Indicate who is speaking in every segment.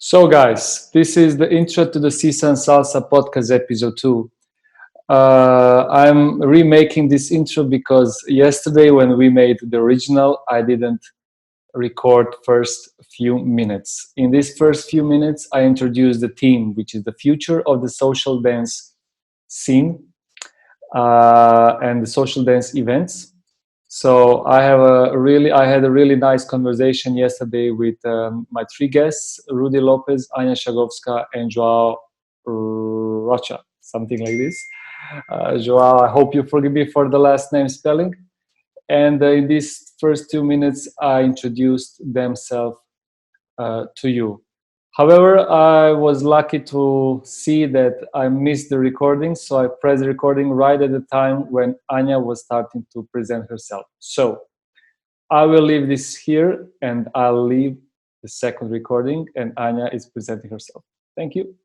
Speaker 1: So, guys, this is the intro to the SEASUNSALSA Podcast episode 2. I'm remaking this intro because yesterday when we made the original, I didn't record first few minutes. In these first few minutes, I introduced the theme, which is the future of the social dance scene and the social dance events. So I had a really nice conversation yesterday with my three guests: Rudy Lopez, Anya Shagovska, and Joao Rocha, something like this. Joao, I hope you forgive me for the last name spelling. And in these first 2 minutes, I introduced themselves to you. However, I was lucky to see that I missed the recording, so I pressed the recording right at the time when Anya was starting to present herself. So I will leave this here, and I'll leave the second recording, and Anya is presenting herself. Thank you.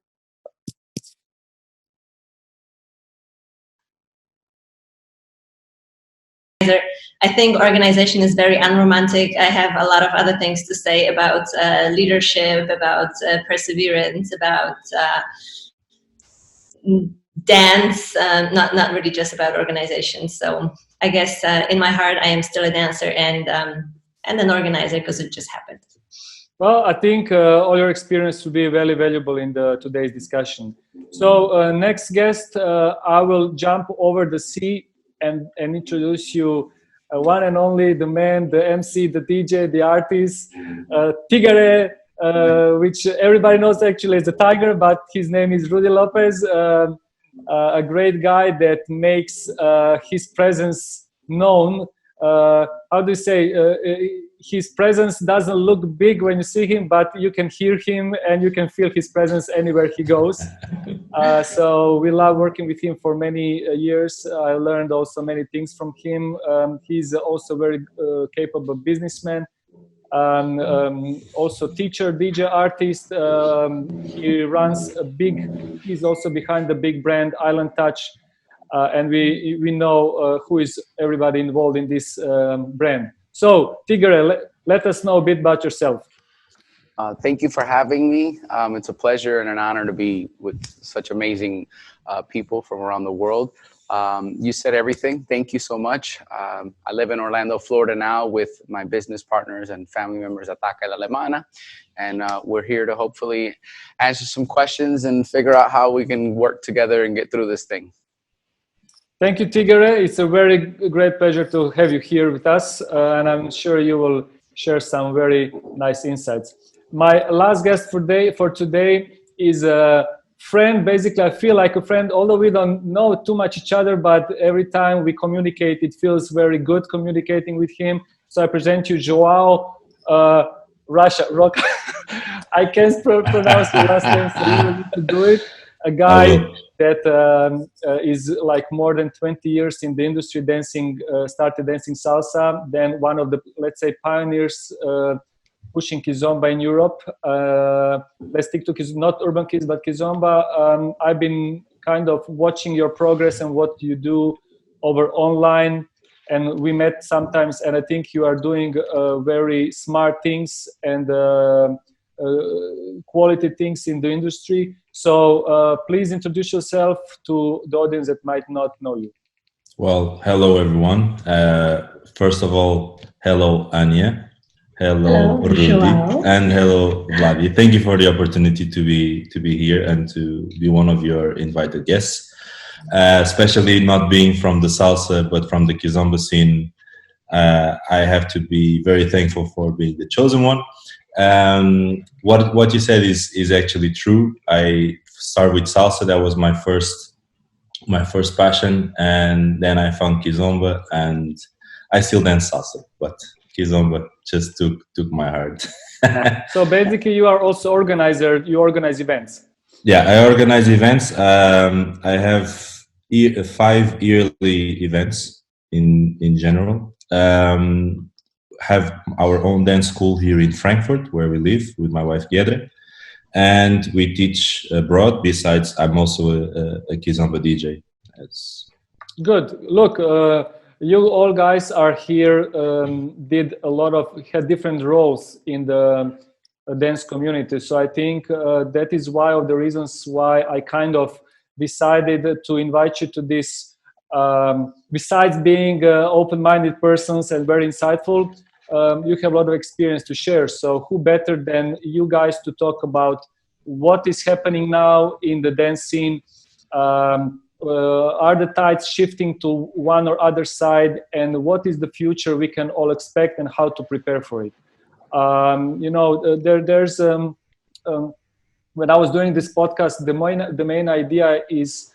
Speaker 2: I think organization is very unromantic. I have a lot of other things to say about leadership, about perseverance, about dance, not really just about organization. So I guess in my heart, I am still a dancer and an organizer because it just happened.
Speaker 1: Well, I think all your experience will be very valuable in today's discussion. So next guest, I will jump over the sea and introduce you one and only the man, the MC, the DJ, the artist, Tigre, which everybody knows actually as the Tiger, but his name is Rudy Lopez, a great guy that makes his presence known. How do you say? His presence doesn't look big when you see him, but you can hear him and you can feel his presence anywhere he goes. So we love working with him for many years. I learned also many things from him. He's also very capable businessman, also teacher, DJ, artist. He runs he's also behind the big brand Island Touch. And we know who is everybody involved in this brand. So, Tigre, let us know a bit about yourself.
Speaker 3: Thank you for having me. It's a pleasure and an honor to be with such amazing people from around the world. You said everything. Thank you so much. I live in Orlando, Florida now with my business partners and family members at Taca La Alemana. And we're here to hopefully answer some questions and figure out how we can work together and get through this thing.
Speaker 1: Thank you, Tigre. It's a very great pleasure to have you here with us, and I'm sure you will share some very nice insights. My last guest for today is a friend. Basically, I feel like a friend, although we don't know too much each other, but every time we communicate, it feels very good communicating with him. So I present you Joao Rocha. I can't pronounce the last name, so you need to do it. A guy that is like more than 20 years in the industry dancing, started dancing salsa, then one of the, let's say, pioneers pushing kizomba in Europe. Let's stick to not urban kids, but kizomba. I've been kind of watching your progress and what you do over online, and we met sometimes, and I think you are doing very smart things and quality things in the industry. So please introduce yourself to the audience that might not know you.
Speaker 4: Well, hello everyone. First of all, hello Anya, hello Rudy,
Speaker 2: Joao.
Speaker 4: and hello Vladi. Thank you for the opportunity to be here and to be one of your invited guests. Especially not being from the salsa but from the kizomba scene, I have to be very thankful for being the chosen one. What you said is actually true. I started with salsa. That was my first passion, and then I found kizomba, and I still dance salsa, but kizomba just took my heart.
Speaker 1: So basically, you are also organizer. You organize events.
Speaker 4: Yeah, I organize events. I have 5 yearly events in general. Have our own dance school here in Frankfurt, where we live with my wife Giedre, and we teach abroad. Besides, I'm also a kizomba DJ. That's
Speaker 1: good. Look, you all guys are here. Had different roles in the dance community. So I think that is one of the reasons why I kind of decided to invite you to this. Besides being open-minded persons and very insightful, you have a lot of experience to share. So who better than you guys to talk about what is happening now in the dance scene? Are the tides shifting to one or other side, and what is the future we can all expect, and how to prepare for it? There's when I was doing this podcast, the main idea is,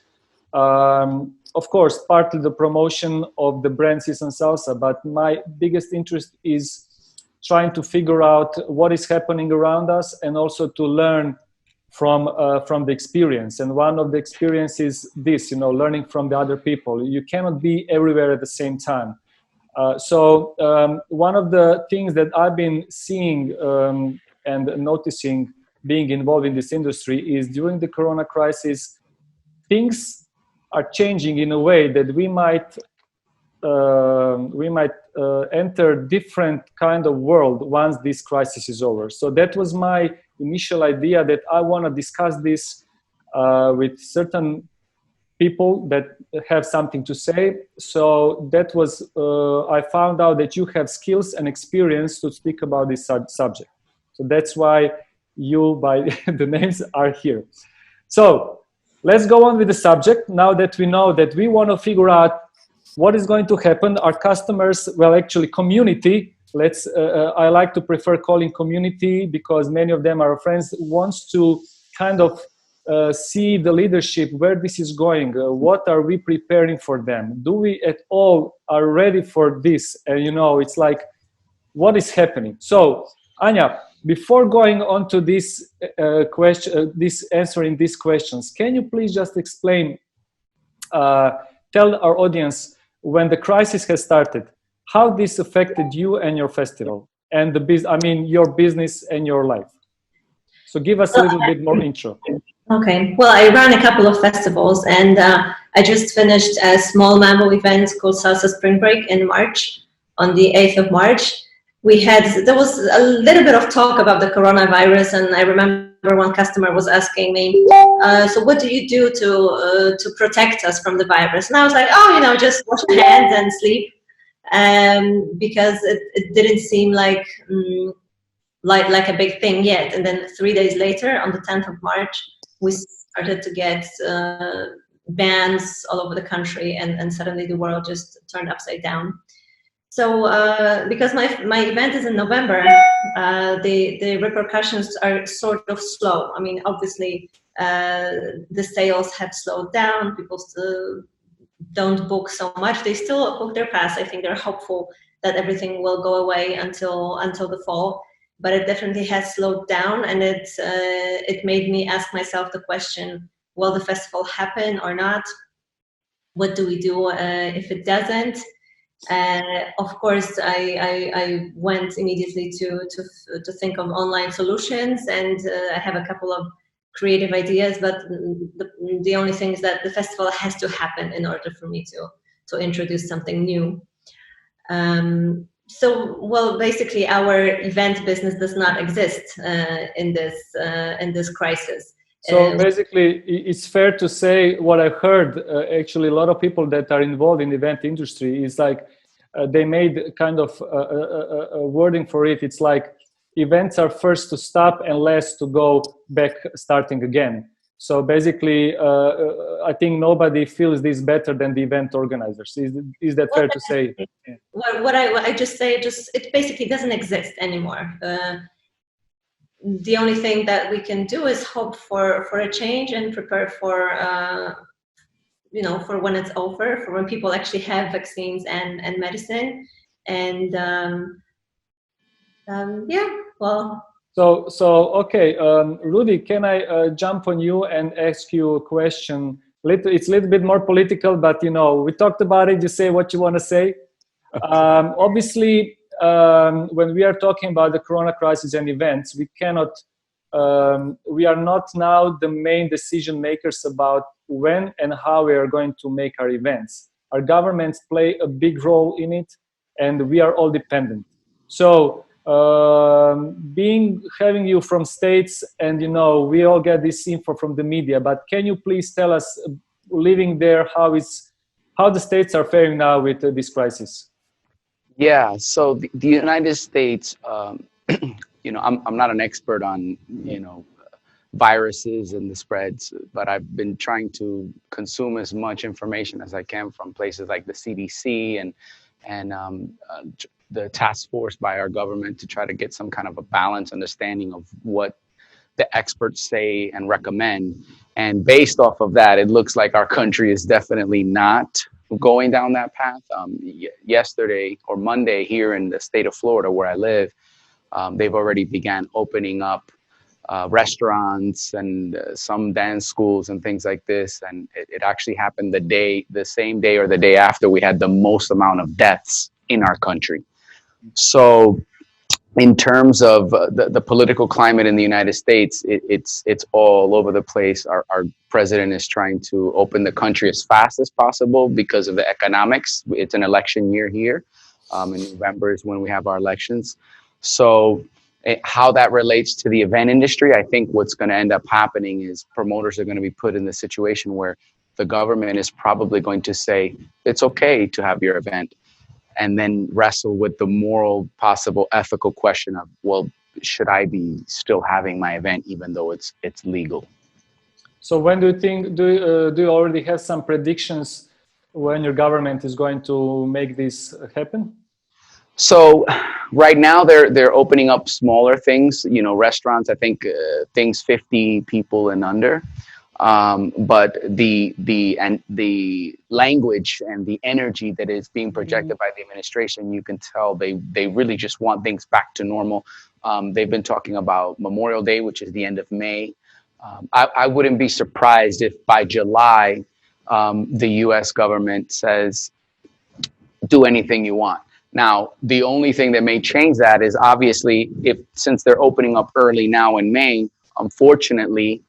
Speaker 1: of course, partly the promotion of the brand SEASUNSALSA, but my biggest interest is trying to figure out what is happening around us, and also to learn from the experience. And one of the experiences is this, learning from the other people. You cannot be everywhere at the same time. So one of the things that I've been seeing and noticing being involved in this industry is during the Corona crisis, things are changing in a way that we might enter different kind of world once this crisis is over. So that was my initial idea, that I want to discuss this with certain people that have something to say. So that was, I found out that you have skills and experience to speak about this subject. So that's why you, by the names, are here. So let's go on with the subject. Now that we know that we want to figure out what is going to happen, our customers, well, actually community, I like to prefer calling community because many of them are friends, wants to kind of see the leadership, where this is going, what are we preparing for them? Do we at all are ready for this? And it's like, what is happening? So, Anya, before going on to this answering these questions, can you please just explain, tell our audience, when the crisis has started, how this affected you and your festival and your business and your life? So give us a little bit more intro.
Speaker 2: Okay. Well, I ran a couple of festivals, and I just finished a small mambo event called Salsa Spring Break in March, on the 8th of March. There was a little bit of talk about the coronavirus, and I remember one customer was asking me, so what do you do to protect us from the virus? And I was like, just wash your hands and sleep, because it didn't seem like a big thing yet. And then 3 days later, on the 10th of March, we started to get bans all over the country, and suddenly the world just turned upside down. So because my event is in November, the repercussions are sort of slow. I mean, obviously, the sales have slowed down. People still don't book so much. They still book their pass. I think they're hopeful that everything will go away until the fall. But it definitely has slowed down, and it made me ask myself the question: will the festival happen or not? What do we do if it doesn't? Of course, I went immediately to think of online solutions, and I have a couple of creative ideas. But the only thing is that the festival has to happen in order for me to introduce something new. So, basically, our event business does not exist in this crisis.
Speaker 1: So basically, it's fair to say what I've heard. Actually, a lot of people that are involved in the event industry is like they made kind of a wording for it. It's like events are first to stop and last to go back, starting again. So basically, I think nobody feels this better than the event organizers. Is that fair to say? Yeah.
Speaker 2: What I just say, it basically doesn't exist anymore. The only thing that we can do is hope for a change and prepare for for when it's over, for when people actually have vaccines and medicine. And
Speaker 1: So okay, Rudy, can I jump on you and ask you a question? It's a little bit more political, but we talked about it. You say what you want to say. Obviously, when we are talking about the Corona crisis and events, we are not now the main decision makers about when and how we are going to make our events. Our governments play a big role in it, and we are all dependent. So having you from States, and we all get this info from the media, but can you please tell us, living there, how the States are faring now with this crisis?
Speaker 3: Yeah, so the United States, I'm not an expert on, viruses and the spreads, but I've been trying to consume as much information as I can from places like the CDC and the task force by our government to try to get some kind of a balanced understanding of what the experts say and recommend. And based off of that, it looks like our country is definitely not going down that path. Yesterday or Monday here in the state of Florida where I live, they've already began opening up restaurants and some dance schools and things like this. And it actually happened the same day or the day after we had the most amount of deaths in our country. So in terms of the political climate in the United States, it's all over the place. Our president is trying to open the country as fast as possible because of the economics. It's an election year here. In November is when we have our elections. So how that relates to the event industry, I think what's going to end up happening is promoters are going to be put in the situation where the government is probably going to say, it's okay to have your event, and then wrestle with the moral, possible ethical question of, well, should I be still having my event even though it's legal?
Speaker 1: So when do you think, do you already have some predictions when your government is going to make this happen?
Speaker 3: So right now they're opening up smaller things, restaurants, I think things 50 people and under. But the language and the energy that is being projected by the administration, you can tell they really just want things back to normal. They've been talking about Memorial Day, which is the end of May. I wouldn't be surprised if by July, the US government says, do anything you want. Now, the only thing that may change that is obviously since they're opening up early now in May, unfortunately,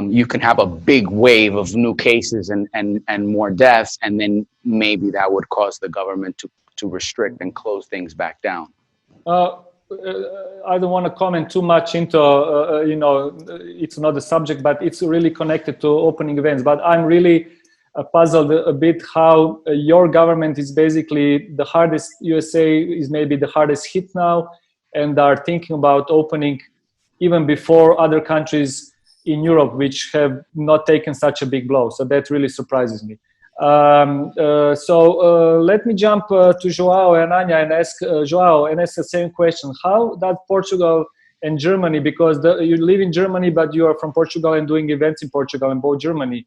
Speaker 3: you can have a big wave of new cases and more deaths, and then maybe that would cause the government to restrict and close things back down.
Speaker 1: I don't want to comment too much into, it's not the subject, but it's really connected to opening events. But I'm really puzzled a bit how your government is basically the hardest, USA is maybe the hardest hit now, and are thinking about opening even before other countries in Europe, which have not taken such a big blow. So that really surprises me. So let me jump to Joao and Anya and ask Joao and ask the same question. How does Portugal and Germany, because you live in Germany, but you are from Portugal and doing events in Portugal and both Germany.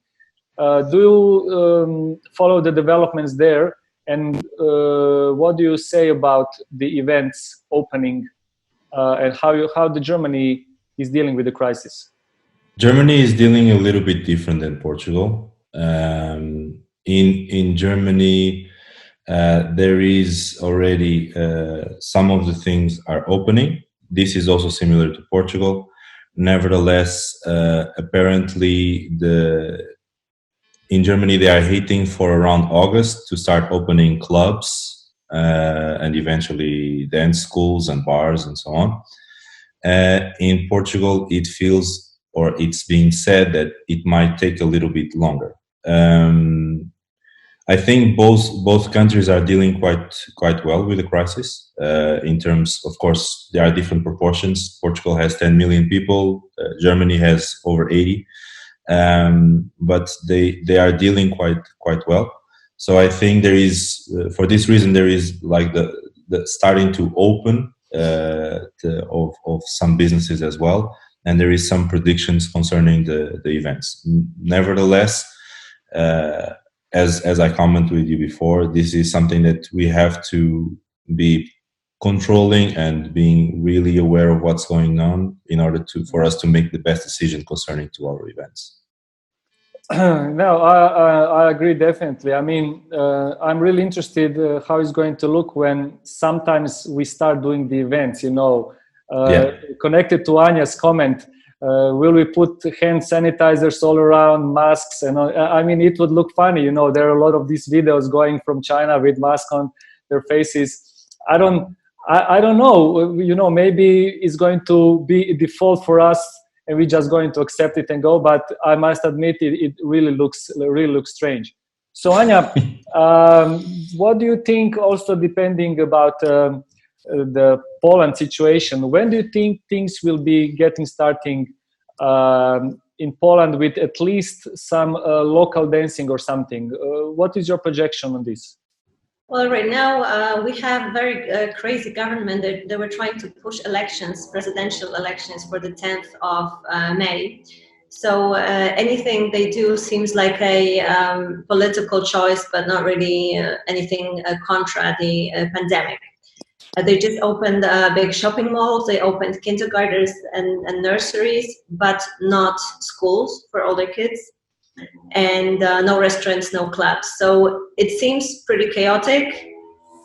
Speaker 1: Do you follow the developments there? And what do you say about the events opening and how the Germany is dealing with the crisis?
Speaker 4: Germany is dealing a little bit different than Portugal. In Germany, there is already some of the things are opening. This is also similar to Portugal. Nevertheless, apparently in Germany they are hitting for around August to start opening clubs and eventually dance schools and bars and so on. In Portugal, it feels, or it's being said, that it might take a little bit longer. I think both countries are dealing quite well with the crisis. In terms, of course, there are different proportions. Portugal has 10 million people. Germany has over 80. But they are dealing quite well. So I think there is, for this reason, there is like the starting to open of some businesses as well. And there is some predictions concerning the events. Nevertheless, as I commented with you before, this is something that we have to be controlling and being really aware of what's going on in order for us to make the best decision concerning to our events.
Speaker 1: No, I agree definitely. I mean, I'm really interested how it's going to look when sometimes we start doing the events, connected to Anya's comment. Will we put hand sanitizers all around, masks? And I mean, it would look funny. There are a lot of these videos going from China with masks on their faces. I don't I don't know, maybe it's going to be a default for us and we're just going to accept it and go. But I must admit, it really looks strange. So Anya, what do you think? Also, depending about the Poland situation, when do you think things will be starting in Poland with at least some local dancing or something? What is your projection on this?
Speaker 2: Well, right now we have very crazy government. They were trying to push presidential elections for the 10th of May. So anything they do seems like a political choice, but not really anything contra the pandemic. They just opened big shopping malls. They opened kindergartens and nurseries, but not schools for older kids. And no restaurants, no clubs. So it seems pretty chaotic.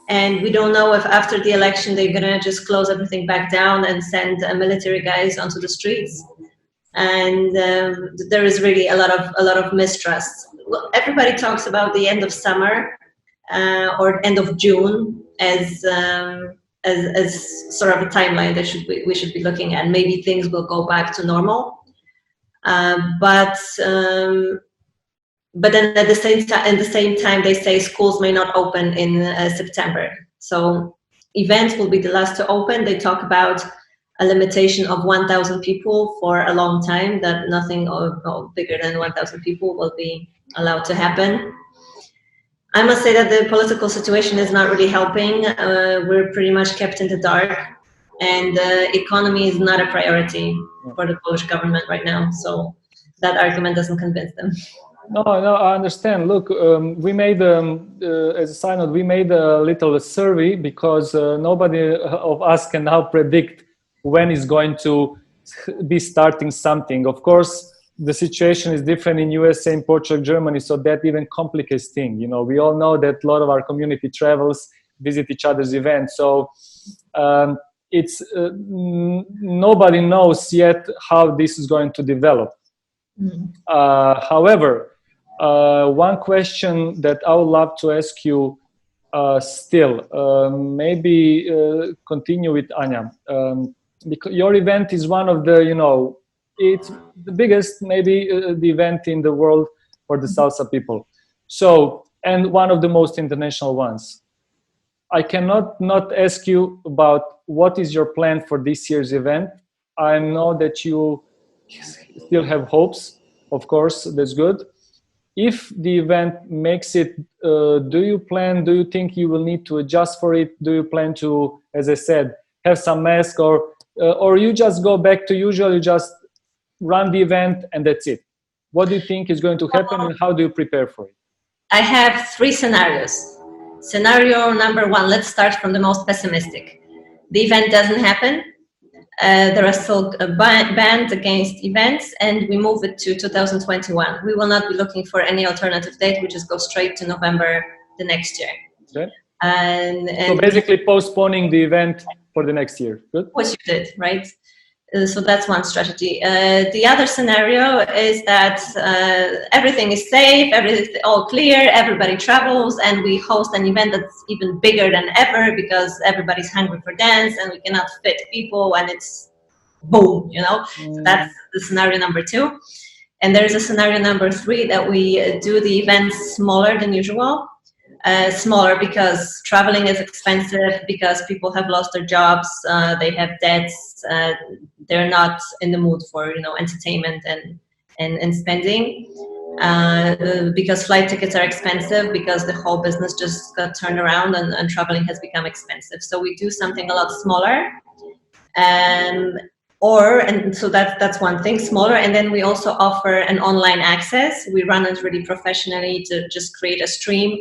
Speaker 2: And we don't know if after the election they're gonna just close everything back down and send military guys onto the streets. And there is really a lot of mistrust. Well, everybody talks about the end of summer or end of June as sort of a timeline that we should be looking at. Maybe things will go back to normal. But then at the same time, they say schools may not open in September. So events will be the last to open. They talk about a limitation of 1,000 people for a long time, that nothing bigger than 1,000 people will be allowed to happen. I must say that the political situation is not really helping. We're pretty much kept in the dark, and the economy is not a priority for the Polish government right now. So that argument doesn't convince them.
Speaker 1: No, I understand. Look, we made, as a side note, we made a little survey because nobody of us can now predict when is going to be starting something. Of course, the situation is different in USA, in Portugal, Germany, so that even complicates things. We all know that a lot of our community travels, visit each other's events. So it's nobody knows yet how this is going to develop. Mm-hmm. However, one question that I would love to ask you still, maybe continue with Anya, because your event is one of the, it's the biggest, maybe the event in the world for the salsa people. So, and one of the most international ones. I cannot not ask you about what is your plan for this year's event. I know that you still have hopes, of course, that's good. If the event makes it, do you think you will need to adjust for it? Do you plan to, as I said, have some mask, or you just go back to usual, you just run the event and that's it? What do you think is going to happen and how do you prepare for it?
Speaker 2: I have 3 scenarios. Scenario number 1, let's start from the most pessimistic. The event doesn't happen. There are still bans against events, and we move it to 2021. We will not be looking for any alternative date. We just go straight to November the next year.
Speaker 1: Okay.
Speaker 2: And
Speaker 1: so basically postponing the event for the next year. Good.
Speaker 2: What you did, right? So that's one strategy. The other scenario is that everything is safe, everything all clear, everybody travels, and we host an event that's even bigger than ever because everybody's hungry for dance and we cannot fit people, and it's boom, So that's the scenario number 2. And there's a scenario number 3 that we do the event smaller than usual. Smaller because traveling is expensive, because people have lost their jobs, they have debts, they're not in the mood for entertainment and spending, because flight tickets are expensive, because the whole business just got turned around and traveling has become expensive. So we do something a lot smaller, and so that's one thing, smaller. And then we also offer an online access. We run it really professionally to just create a stream.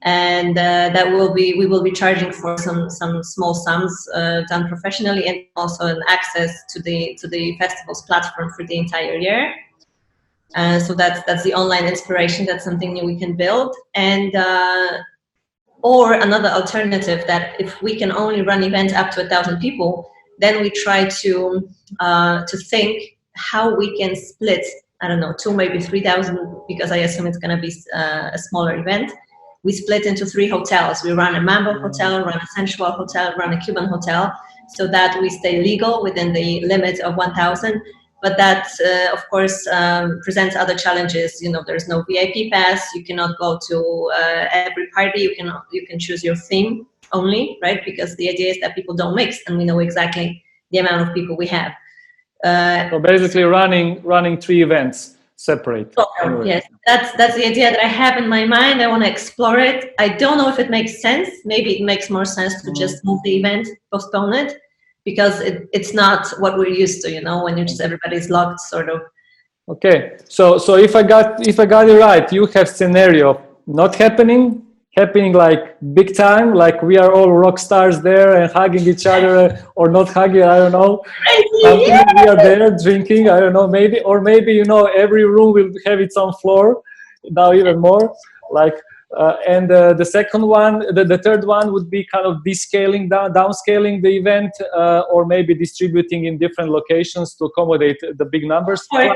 Speaker 2: And we will be charging for some small sums done professionally, and also an access to the festival's platform for the entire year. So that's the online inspiration. That's something new we can build. And or another alternative, that if we can only run events up to 1,000 people, then we try to think how we can split, I don't know, 2, maybe 3,000, because I assume it's going to be a smaller event. we split into 3 hotels. We run a Mambo hotel, run a sensual hotel, run a Cuban hotel, so that we stay legal within the limit of 1,000. But that, of course, presents other challenges. There's no VIP pass. You cannot go to every party. You can choose your theme only, right? Because the idea is that people don't mix, and we know exactly the amount of people we have.
Speaker 1: So basically, running 3 events separate.
Speaker 2: Anyway. Yes, that's the idea that I have in my mind. I want to explore it. I don't know if it makes sense. Maybe it makes more sense to just move the event, postpone it, because it's not what we're used to, when everybody's locked, sort of.
Speaker 1: Okay, so if I got it right, you have scenario not happening like big time, like we are all rock stars there and hugging each other, or not hugging, I don't know. We are there drinking, I don't know, maybe every room will have its own floor, now even more, like. And the second one, the third one would be kind of downscaling the event, or maybe distributing in different locations to accommodate the big numbers.
Speaker 2: Or,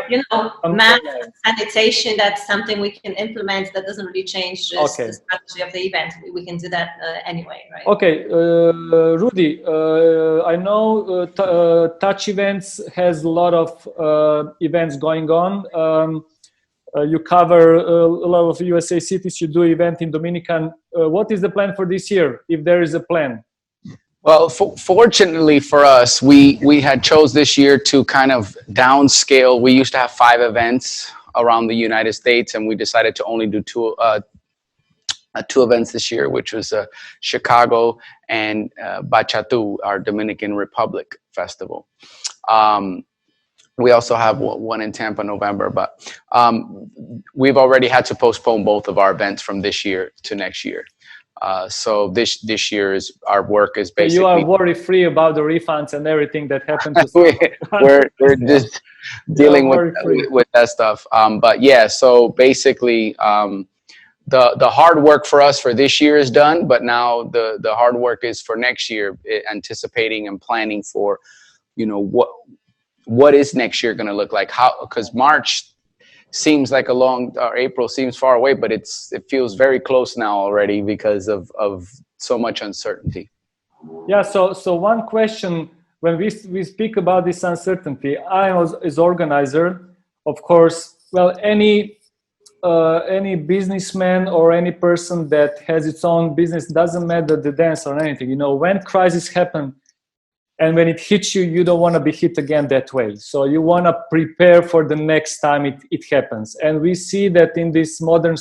Speaker 2: mass sanitation, that's something we can implement that doesn't really change the strategy of the event. We can do that anyway, right?
Speaker 1: Okay, Rudy, I know Touch Events has a lot of events going on. You cover a lot of USA cities. You do event in Dominican. What is the plan for this year, if there is a plan?
Speaker 3: Well, fortunately for us, we had chose this year to kind of downscale. We used to have 5 events around the United States, and we decided to only do 2 events this year, which was Chicago and Bachatu, our Dominican Republic festival. We also have one in Tampa, November, but we've already had to postpone both of our events from this year to next year. So this year our work is basically.
Speaker 1: You are worry-free about the refunds and everything that happened to
Speaker 3: we're just dealing with that stuff. But yeah, so basically the hard work for us for this year is done, but now the hard work is for next year, anticipating and planning for, what is next year going to look like? Because March seems like or April seems far away, but it feels very close now already because of so much uncertainty.
Speaker 1: Yeah. So one question, when we speak about this uncertainty, I as organizer, of course, well, any businessman or any person that has its own business, doesn't matter the dance or anything, when crises happen, and when it hits you, you don't want to be hit again that way. So you want to prepare for the next time it happens. And we see that in this modern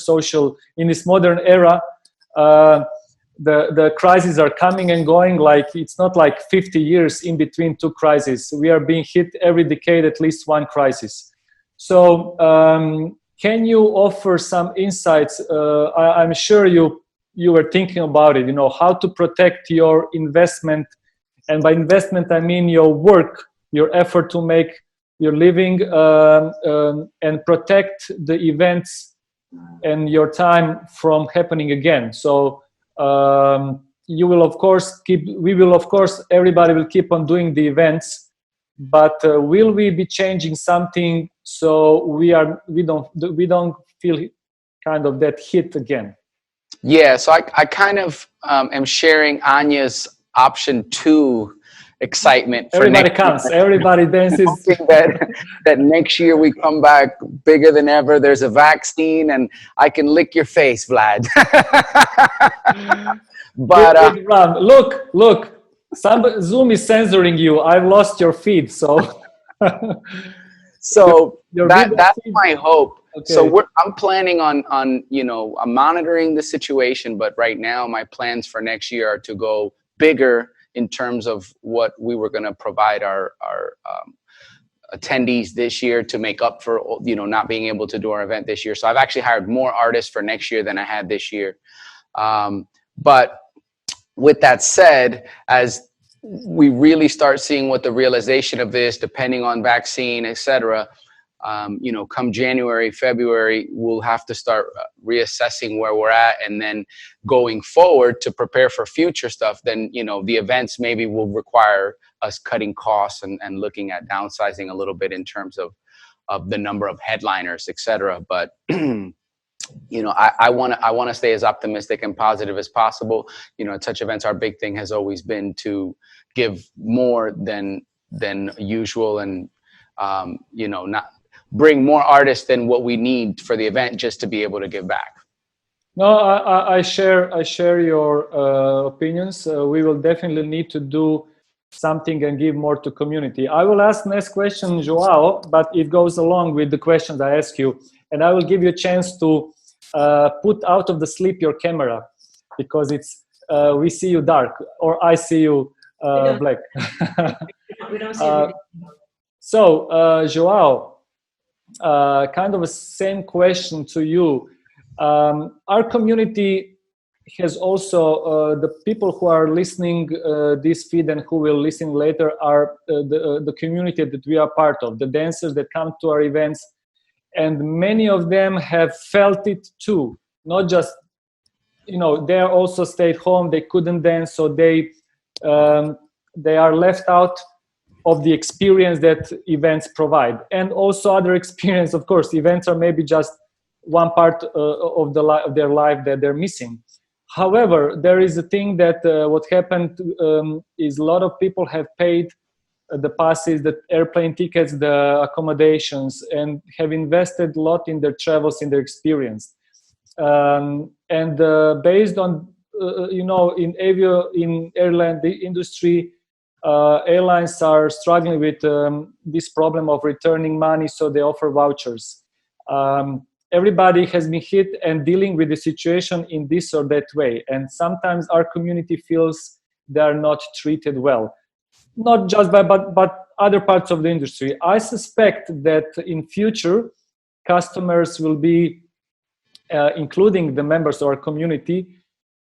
Speaker 1: era, the crises are coming and going. Like it's not like 50 years in between 2 crises. We are being hit every decade, at least 1 crisis. So can you offer some insights? I'm sure you were thinking about it, how to protect your investment. And by investment, I mean your work, your effort to make your living, and protect the events and your time from happening again. So you will, of course, everybody will keep on doing the events, but will we be changing something so we don't feel kind of that hit again?
Speaker 3: Yeah, so I kind of am sharing Anya's option 2 excitement.
Speaker 1: Everybody comes, everybody dances.
Speaker 3: that next year we come back bigger than ever. There's a vaccine and I can lick your face, Vlad. But
Speaker 1: look, Zoom is censoring you. I've lost your feed, so
Speaker 3: that's my hope.
Speaker 1: Okay.
Speaker 3: So I'm planning on I'm monitoring the situation, but right now my plans for next year are to go bigger in terms of what we were going to provide our attendees this year to make up for not being able to do our event this year. So I've actually hired more artists for next year than I had this year. But with that said, as we really start seeing what the realization of this, depending on vaccine, etc., come January, February, we'll have to start reassessing where we're at, and then going forward to prepare for future stuff. Then, the events maybe will require us cutting costs and looking at downsizing a little bit in terms of the number of headliners, etc. But I want to stay as optimistic and positive as possible. Touch events, our big thing has always been to give more than usual, and not bring more artists than what we need for the event, just to be able to give back.
Speaker 1: No, I share your opinions. We will definitely need to do something and give more to community. I will ask next question, Joao, but it goes along with the questions I ask you, and I will give you a chance to put out of the sleep your camera, because it's we see you dark, or I see you black.
Speaker 2: We don't see everything.
Speaker 1: So, Joao, kind of a same question to you. Our community has also the people who are listening this feed and who will listen later are the community that we are part of, the dancers that come to our events, and many of them have felt it too. Not just, they are also stayed home, they couldn't dance, so they are left out of the experience that events provide, and also other experience. Of course, events are maybe just one part of their life that they're missing. However, there is a thing that what happened is a lot of people have paid the passes, the airplane tickets, the accommodations, and have invested a lot in their travels, in their experience. And based on, in airline industry, airlines are struggling with this problem of returning money, so they offer vouchers. Everybody has been hit and dealing with the situation in this or that way. And sometimes our community feels they are not treated well. Not just but other parts of the industry. I suspect that in future, customers will be, including the members of our community,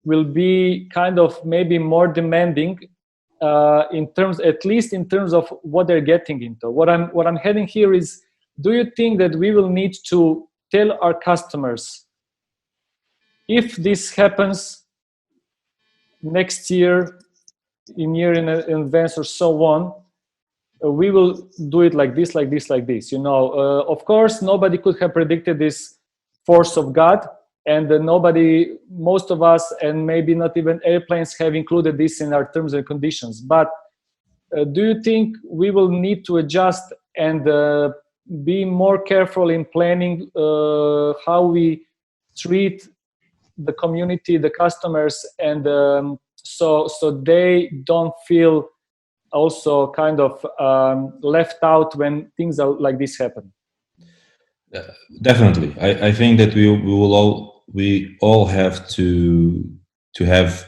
Speaker 1: will be kind of maybe more demanding at least in terms of what they're getting into. What I'm heading here is, do you think that we will need to tell our customers, if this happens next year, in advance or so on, we will do it like this, like this, like this. Of course, nobody could have predicted this force of God, and most of us, and maybe not even airplanes, have included this in our terms and conditions. But do you think we will need to adjust and be more careful in planning how we treat the community, the customers, and so they don't feel also kind of left out when things like this happen?
Speaker 4: Definitely, I think that we all have to have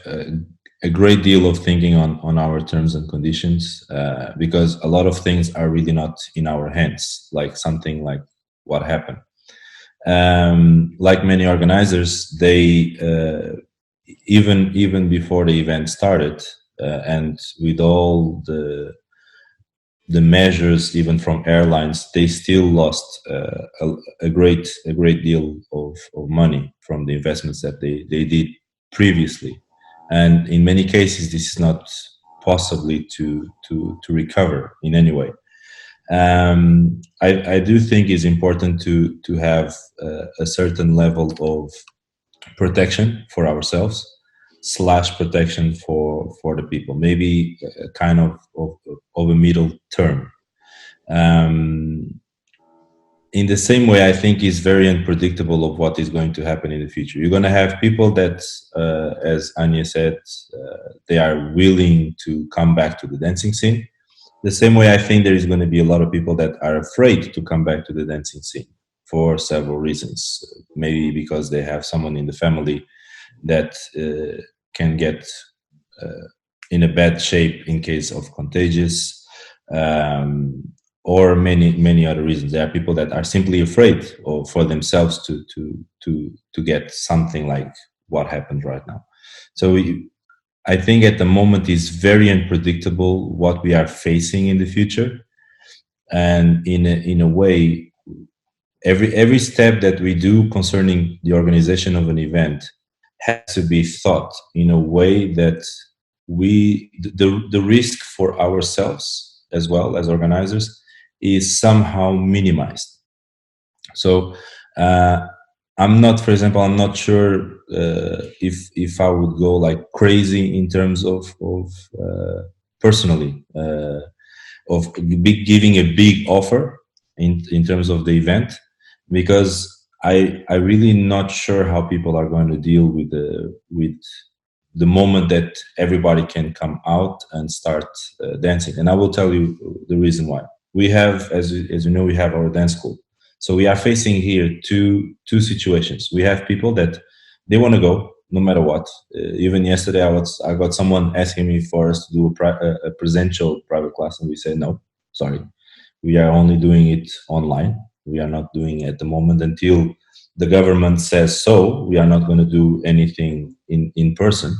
Speaker 4: a great deal of thinking on our terms and conditions, because a lot of things are really not in our hands, like something like what happened. Like many organizers, they even before the event started, and with all the measures, even from airlines, they still lost a great deal of money from the investments that they did previously. And in many cases, this is not possibly to recover in any way. I do think it's important to have a certain level of protection for ourselves / protection for the people. Maybe a kind of a middle term. In the same way, I think it's very unpredictable of what is going to happen in the future. You're going to have people that, as Anya said, they are willing to come back to the dancing scene. The same way, I think there is going to be a lot of people that are afraid to come back to the dancing scene for several reasons. Maybe because they have someone in the family that can get in a bad shape in case of contagious, or many other reasons. There are people that are simply afraid for themselves to get something like what happened right now. So I think at the moment it's very unpredictable what we are facing in the future, and in a way, every step that we do concerning the organization of an event has to be thought in a way that the risk for ourselves as well as organizers is somehow minimized. So I'm not, for example, I'm not sure if I would go like crazy in terms of personally of giving a big offer in terms of the event, because I really not sure how people are going to deal with the moment that everybody can come out and start dancing. And I will tell you the reason why. We have, as you know, we have our dance school. So we are facing here two situations. We have people that they want to go no matter what. Even yesterday, I got someone asking me for us to do a presential private class, and we said no, sorry, we are only doing it online. We are not doing it at the moment until the government says so. We are not going to do anything in person.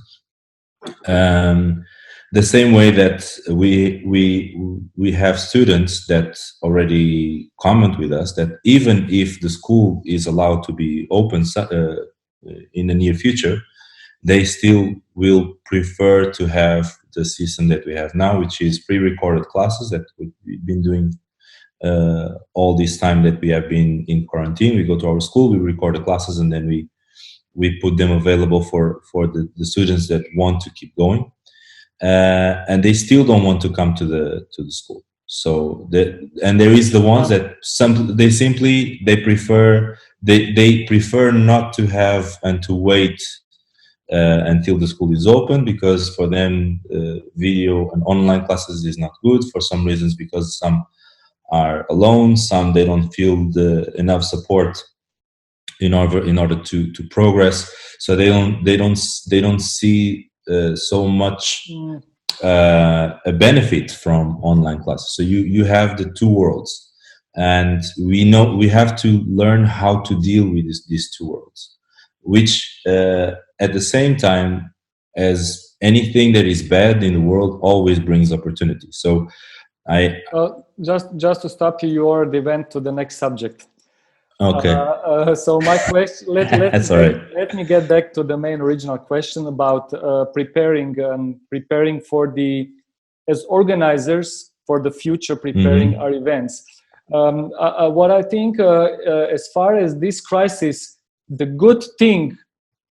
Speaker 4: The same way that we have students that already comment with us that even if the school is allowed to be open in the near future, they still will prefer to have the system that we have now, which is pre-recorded classes that we've been doing all this time that we have been in quarantine. We go to our school, we record the classes, and then we put them available for the students that want to keep going, and they still don't want to come to the school. So and there is the ones that they prefer not to have and to wait until the school is open, because for them video and online classes is not good for some reasons, because some are alone, some they don't feel enough support in order to progress, so they don't see so much a benefit from online classes. So you have the two worlds, and we know we have to learn how to deal with these two worlds, which at the same time, as anything that is bad in the world always brings opportunity. So
Speaker 1: just to stop you, you already went to the next subject.
Speaker 4: Okay.
Speaker 1: So my question, let me get back to the main original question about preparing for as organizers for the future, preparing our events. What I think, as far as this crisis, the good thing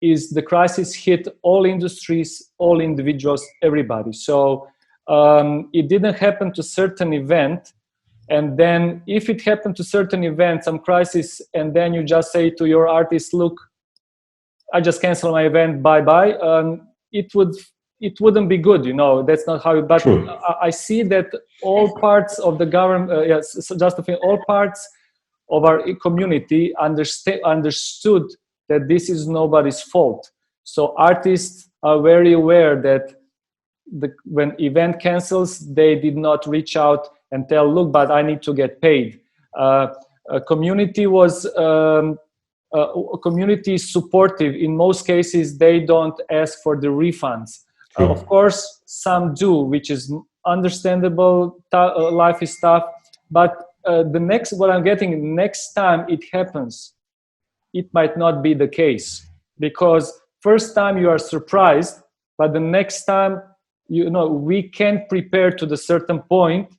Speaker 1: is the crisis hit all industries, all individuals, everybody. So it didn't happen to certain event. And then if it happened to certain events, some crisis, and then you just say to your artist, look, I just cancel my event, bye-bye. It wouldn't be good, that's not how but true. I see that all parts of the government, all parts of our community understood that this is nobody's fault. So artists are very aware that when event cancels, they did not reach out and tell, look, but I need to get paid. Community was community supportive. In most cases, they don't ask for the refunds. Of course, some do, which is understandable. Life is tough. But what I'm getting, next time it happens, it might not be the case. Because first time you are surprised, but the next time, we can prepare to the certain point.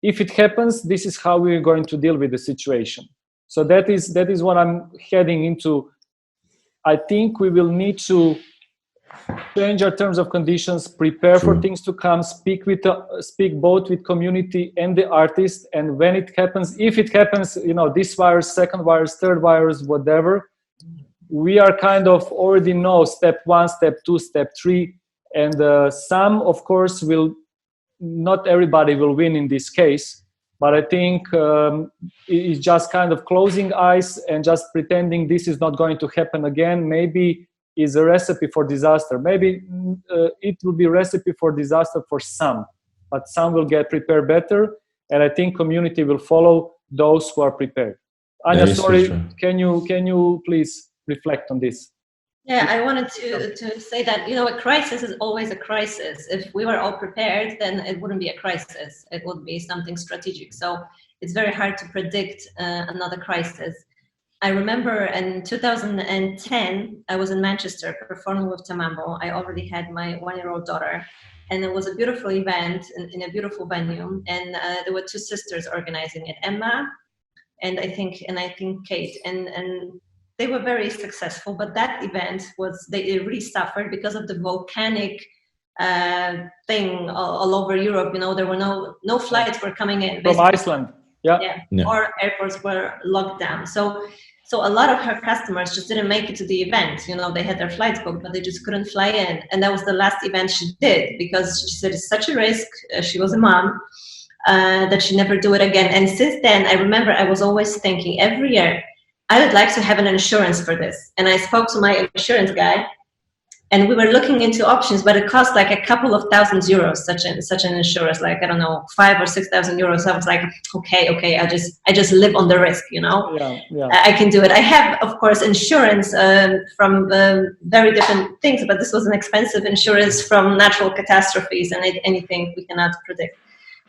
Speaker 1: If it happens, this is how we're going to deal with the situation. So that is what I'm heading into. I think we will need to change our terms of conditions, prepare for things to come, speak both with community and the artist. And when it happens, if it happens, this virus, second virus, third virus, whatever, we are kind of already know step 1, step 2, step 3. And some, of course, not everybody will win in this case, but I think it's just kind of closing eyes and just pretending this is not going to happen again. Maybe is a recipe for disaster. Maybe it will be a recipe for disaster for some, but some will get prepared better, and I think community will follow those who are prepared. Anya, sorry, can you please reflect on this?
Speaker 2: Yeah, I wanted to say that, a crisis is always a crisis. If we were all prepared, then it wouldn't be a crisis. It would be something strategic. So it's very hard to predict another crisis. I remember in 2010, I was in Manchester performing with Tamambo. I already had my 1-year-old daughter, and it was a beautiful event in a beautiful venue. And there were 2 sisters organizing it, Emma and I think Kate. And they were very successful, but that event they really suffered because of the volcanic thing all over Europe. There were no flights were coming in
Speaker 1: from Iceland. Yeah.
Speaker 2: Or airports were locked down. So a lot of her customers just didn't make it to the event. They had their flights booked, but they just couldn't fly in. And that was the last event she did, because she said it's such a risk. She was a mom, that she never do it again. And since then, I remember I was always thinking every year, I would like to have an insurance for this. And I spoke to my insurance guy, and we were looking into options, but it cost like a couple of €1,000, such an insurance, like, I don't know, 5,000 or 6,000 euros. I was like, okay, I just live on the risk,
Speaker 1: Yeah.
Speaker 2: I can do it. I have, of course, insurance from very different things, but this was an expensive insurance from natural catastrophes and anything we cannot predict.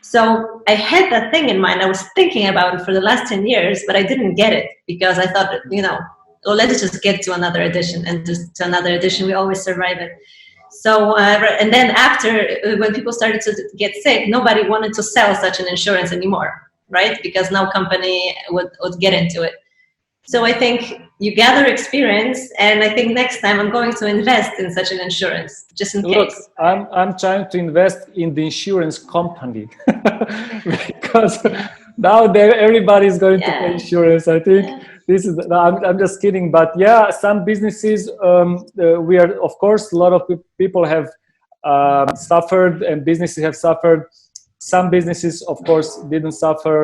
Speaker 2: So I had that thing in mind. I was thinking about it for the last 10 years, but I didn't get it because I thought, let's just get to another edition, and just to another edition, we always survive it. So, and then after, when people started to get sick, nobody wanted to sell such an insurance anymore, right? Because no company would get into it. So I think you gather experience, and I think next time I'm going to invest in such an insurance, just in case.
Speaker 1: I'm trying to invest in the insurance company because now everybody is going to pay insurance. I think I'm just kidding, but yeah, some businesses we are, of course, a lot of people have suffered, and businesses have suffered. Some businesses, of course, didn't suffer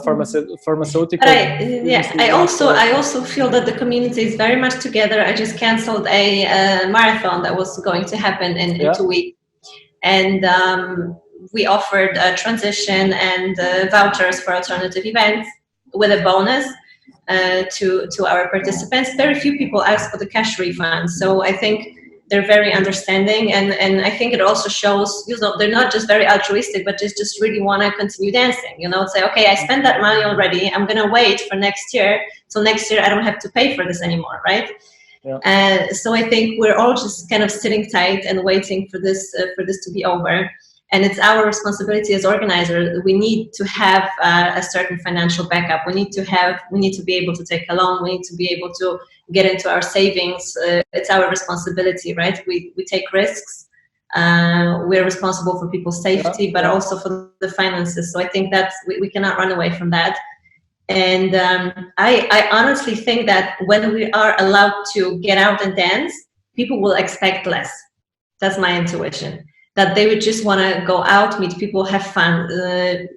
Speaker 1: pharmaceutical.
Speaker 2: But I also feel that the community is very much together. I just canceled a marathon that was going to happen in 2 weeks, and we offered a transition and vouchers for alternative events with a bonus to our participants. Very few people asked for the cash refund, so I think they're very understanding, and I think it also shows, they're not just very altruistic, but just really want to continue dancing, say, okay, I spent that money already, I'm going to wait for next year, so next year I don't have to pay for this anymore, right? Yeah. So I think we're all just kind of sitting tight and waiting for this to be over. And it's our responsibility as organizers. We need to have a certain financial backup. We need to be able to take a loan. We need to be able to get into our savings. It's our responsibility, right? We take risks. We're responsible for people's safety, but also for the finances. So I think that we cannot run away from that. And I honestly think that when we are allowed to get out and dance, people will expect less. That's my intuition. That they would just want to go out, meet people, have fun.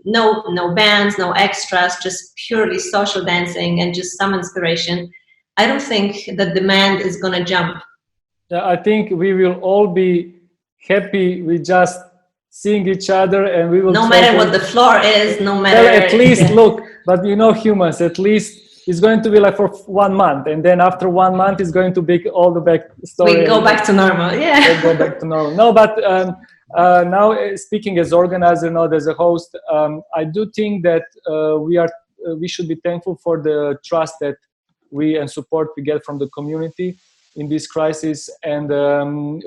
Speaker 2: No bands, no extras, just purely social dancing and just some inspiration. I don't think that demand is going to jump.
Speaker 1: Yeah, I think we will all be happy with just seeing each other, and we will.
Speaker 2: No matter what the floor is, no matter.
Speaker 1: Well, at least look, but humans, at least. It's going to be like for 1 month, and then after 1 month, it's going to be all the back story.
Speaker 2: We go back to normal, yeah.
Speaker 1: Go back to normal. No, but now speaking as organizer, not as a host, I do think that we should be thankful for the trust that and support we get from the community in this crisis, and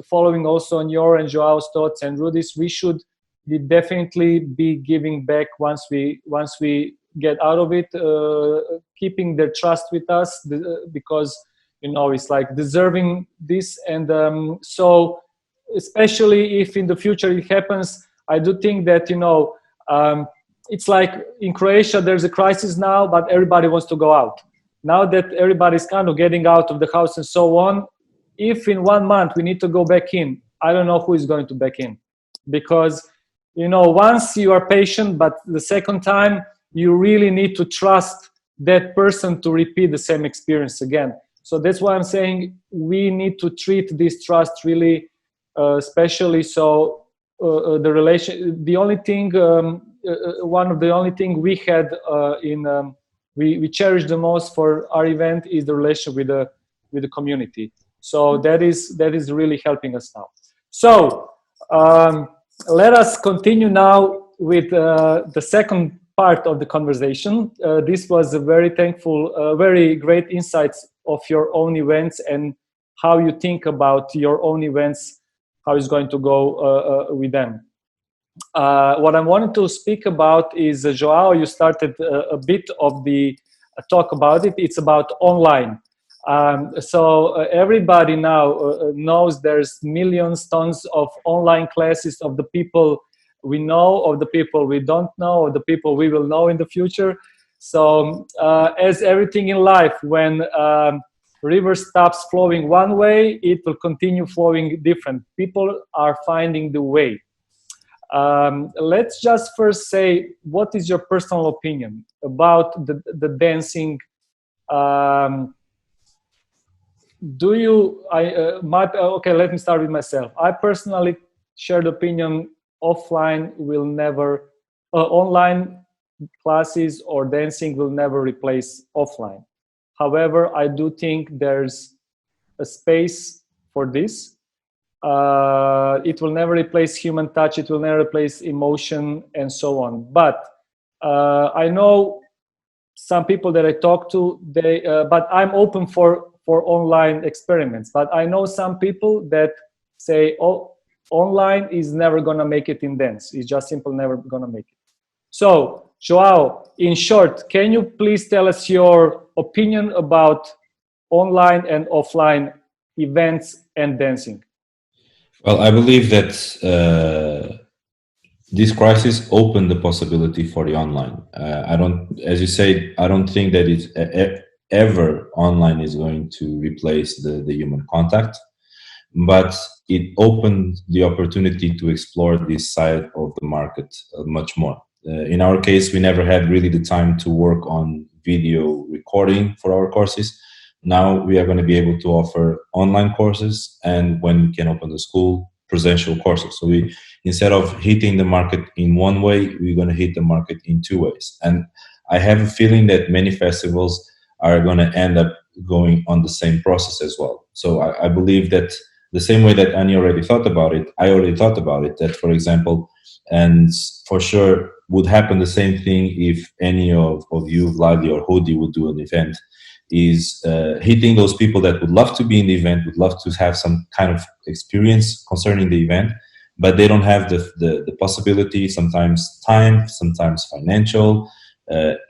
Speaker 1: following also on your and Joao's thoughts and Rudy's, we should definitely be giving back once we get out of it, keeping their trust with us, because it's like deserving this. And so especially if in the future it happens, I do think that it's like in Croatia there's a crisis now, but everybody wants to go out. Now that everybody's kind of getting out of the house and so on, if in 1 month we need to go back in, I don't know who is going to back in, because once you are patient, but the second time you really need to trust that person to repeat the same experience again. So that's why I'm saying we need to treat this trust really specially. So the relation, the only thing, one of the only thing we had we cherish the most for our event is the relation with the community. So that is really helping us now. So let us continue now with the second part of the conversation. This was a very thankful, very great insights of your own events and how you think about your own events, how it's going to go with them. What I wanted to speak about is, Joao, you started a bit of the talk about it. It's about online. So everybody now knows there's millions, tons of online classes of the people we know, of the people we don't know, of the people we will know in the future. So as everything in life, when river stops flowing one way, it will continue flowing different. People are finding the way. Let's just first say, what is your personal opinion about the dancing? Do you? Okay. Let me start with myself. I personally share the opinion: offline will never, online classes or dancing will never replace offline. However, I do think there's a space for this. It will never replace human touch. It will never replace emotion and so on. But I know some people that I talk to, but I'm open for online experiments. But I know some people that say, oh, online is never going to make it in dance. It's just simply never going to make it. So, Joao, in short, can you please tell us your opinion about online and offline events and dancing?
Speaker 4: Well, I believe that this crisis opened the possibility for the online. As you say, I don't think that it's ever online is going to replace the human contact, but it opened the opportunity to explore this side of the market much more. In our case, we never had really the time to work on video recording for our courses. Now we are going to be able to offer online courses, and when we can open the school, presential courses. So we, instead of hitting the market in one way, we're going to hit the market in two ways. And I have a feeling that many festivals are going to end up going on the same process as well. So I believe that the same way that Annie already thought about it, I already thought about it, that, for example, and for sure would happen the same thing if any of you, Vladi or Hudi, would do an event, is hitting those people that would love to be in the event, would love to have some kind of experience concerning the event, but they don't have the possibility, sometimes time, sometimes financial,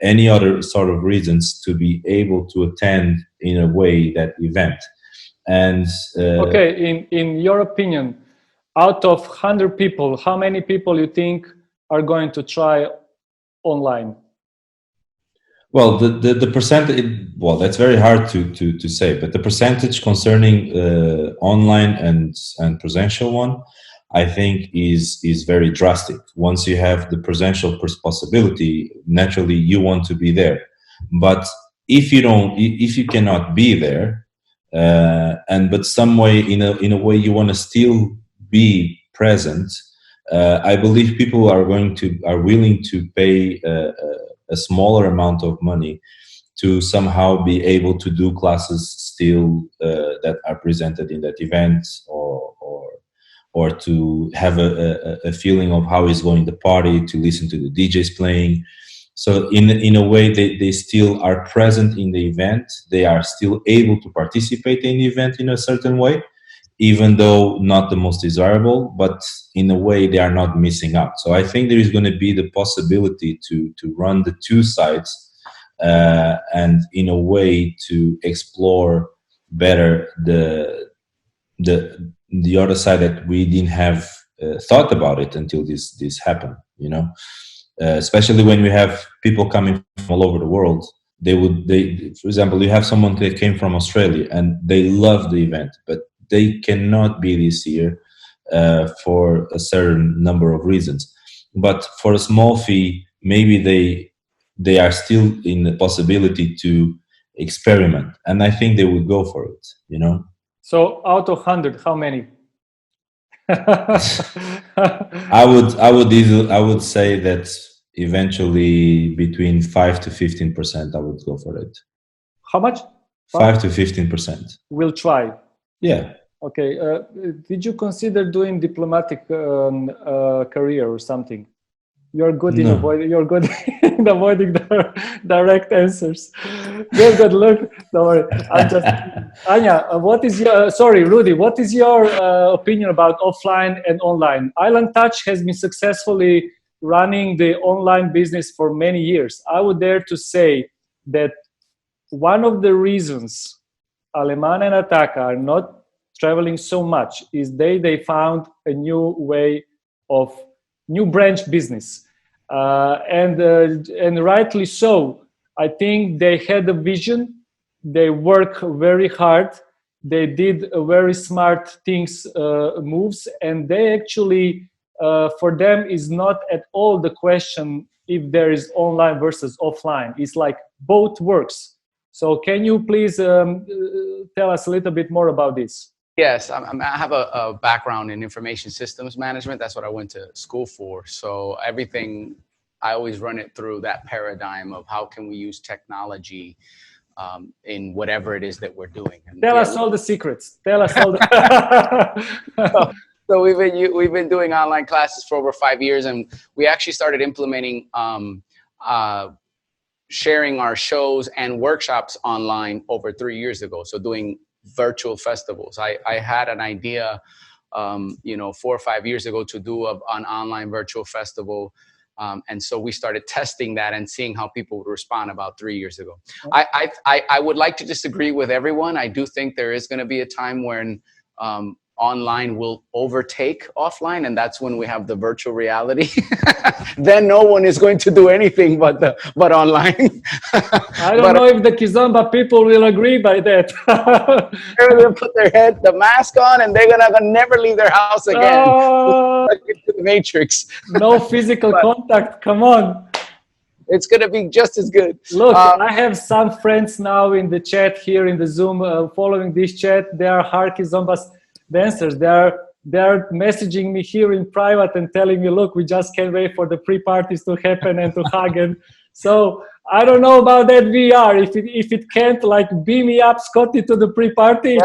Speaker 4: any other sort of reasons to be able to attend in a way that event. And
Speaker 1: okay, in your opinion, out of 100 people, how many people you think are going to try online?
Speaker 4: Well, the percentage, well, that's very hard to say, but the percentage concerning online and presential one, I think is very drastic. Once you have the presential possibility, naturally you want to be there. But if you cannot be there, but some way in a way you want to still be present, I believe people are willing to pay a smaller amount of money to somehow be able to do classes still that are presented in that event, or to have a feeling of how is going the party, to listen to the DJs playing. So in a way, they still are present in the event. They are still able to participate in the event in a certain way, even though not the most desirable, but in a way they are not missing out. So I think there is going to be the possibility to run the two sides, and in a way to explore better the other side that we didn't have thought about it until this happened, especially when we have people coming from all over the world. For example, you have someone that came from Australia and they love the event, but they cannot be this year for a certain number of reasons. But for a small fee, maybe they are still in the possibility to experiment, and I think they would go for it.
Speaker 1: So out of 100, how many?
Speaker 4: I would say that eventually between 5 to 15%, I would go for it.
Speaker 1: How much?
Speaker 4: 5 to 15%.
Speaker 1: We'll try.
Speaker 4: Yeah.
Speaker 1: Okay. Did you consider doing diplomatic career or something? You're good in avoiding. You're good in avoiding the direct answers. Good. Look, don't worry. I'm just Anya. What is your? Sorry, Rudy. What is your opinion about offline and online? Island Touch has been successfully running the online business for many years. I would dare to say that one of the reasons Alemana and Ataka are not traveling so much is they found a new way of new branch business, and rightly so. I think they had a vision. They work very hard. They did very smart things, moves, and they actually, for them, is not at all the question if there is online versus offline. It's like both works. So can you please tell us a little bit more about this?
Speaker 3: Yes, I have a background in information systems management. That's what I went to school for. So everything, I always run it through that paradigm of how can we use technology in whatever it is that we're doing. And
Speaker 1: Tell us all the secrets. Tell us all the...
Speaker 3: So we've been doing online classes for over 5 years, and we actually started implementing sharing our shows and workshops online over 3 years ago. So doing virtual festivals. I had an idea, 4 or 5 years ago to do an online virtual festival. And so we started testing that and seeing how people would respond about 3 years ago. I would like to disagree with everyone. I do think there is going to be a time when online will overtake offline, and that's when we have the virtual reality. Then no one is going to do anything but online.
Speaker 1: I don't know if the Kizomba people will agree by that.
Speaker 3: They're going to put the mask on, and they're going to never leave their house again. Into the matrix.
Speaker 1: No physical contact. Come on.
Speaker 3: It's going to be just as good.
Speaker 1: Look, I have some friends now in the chat here in the Zoom following this chat. They are hard Kizomba dancers. They're messaging me here in private and telling me, look, we just can't wait for the pre-parties to happen and to hug. And so I don't know about that VR. If it can't like beam me up, Scotty, to the pre-party.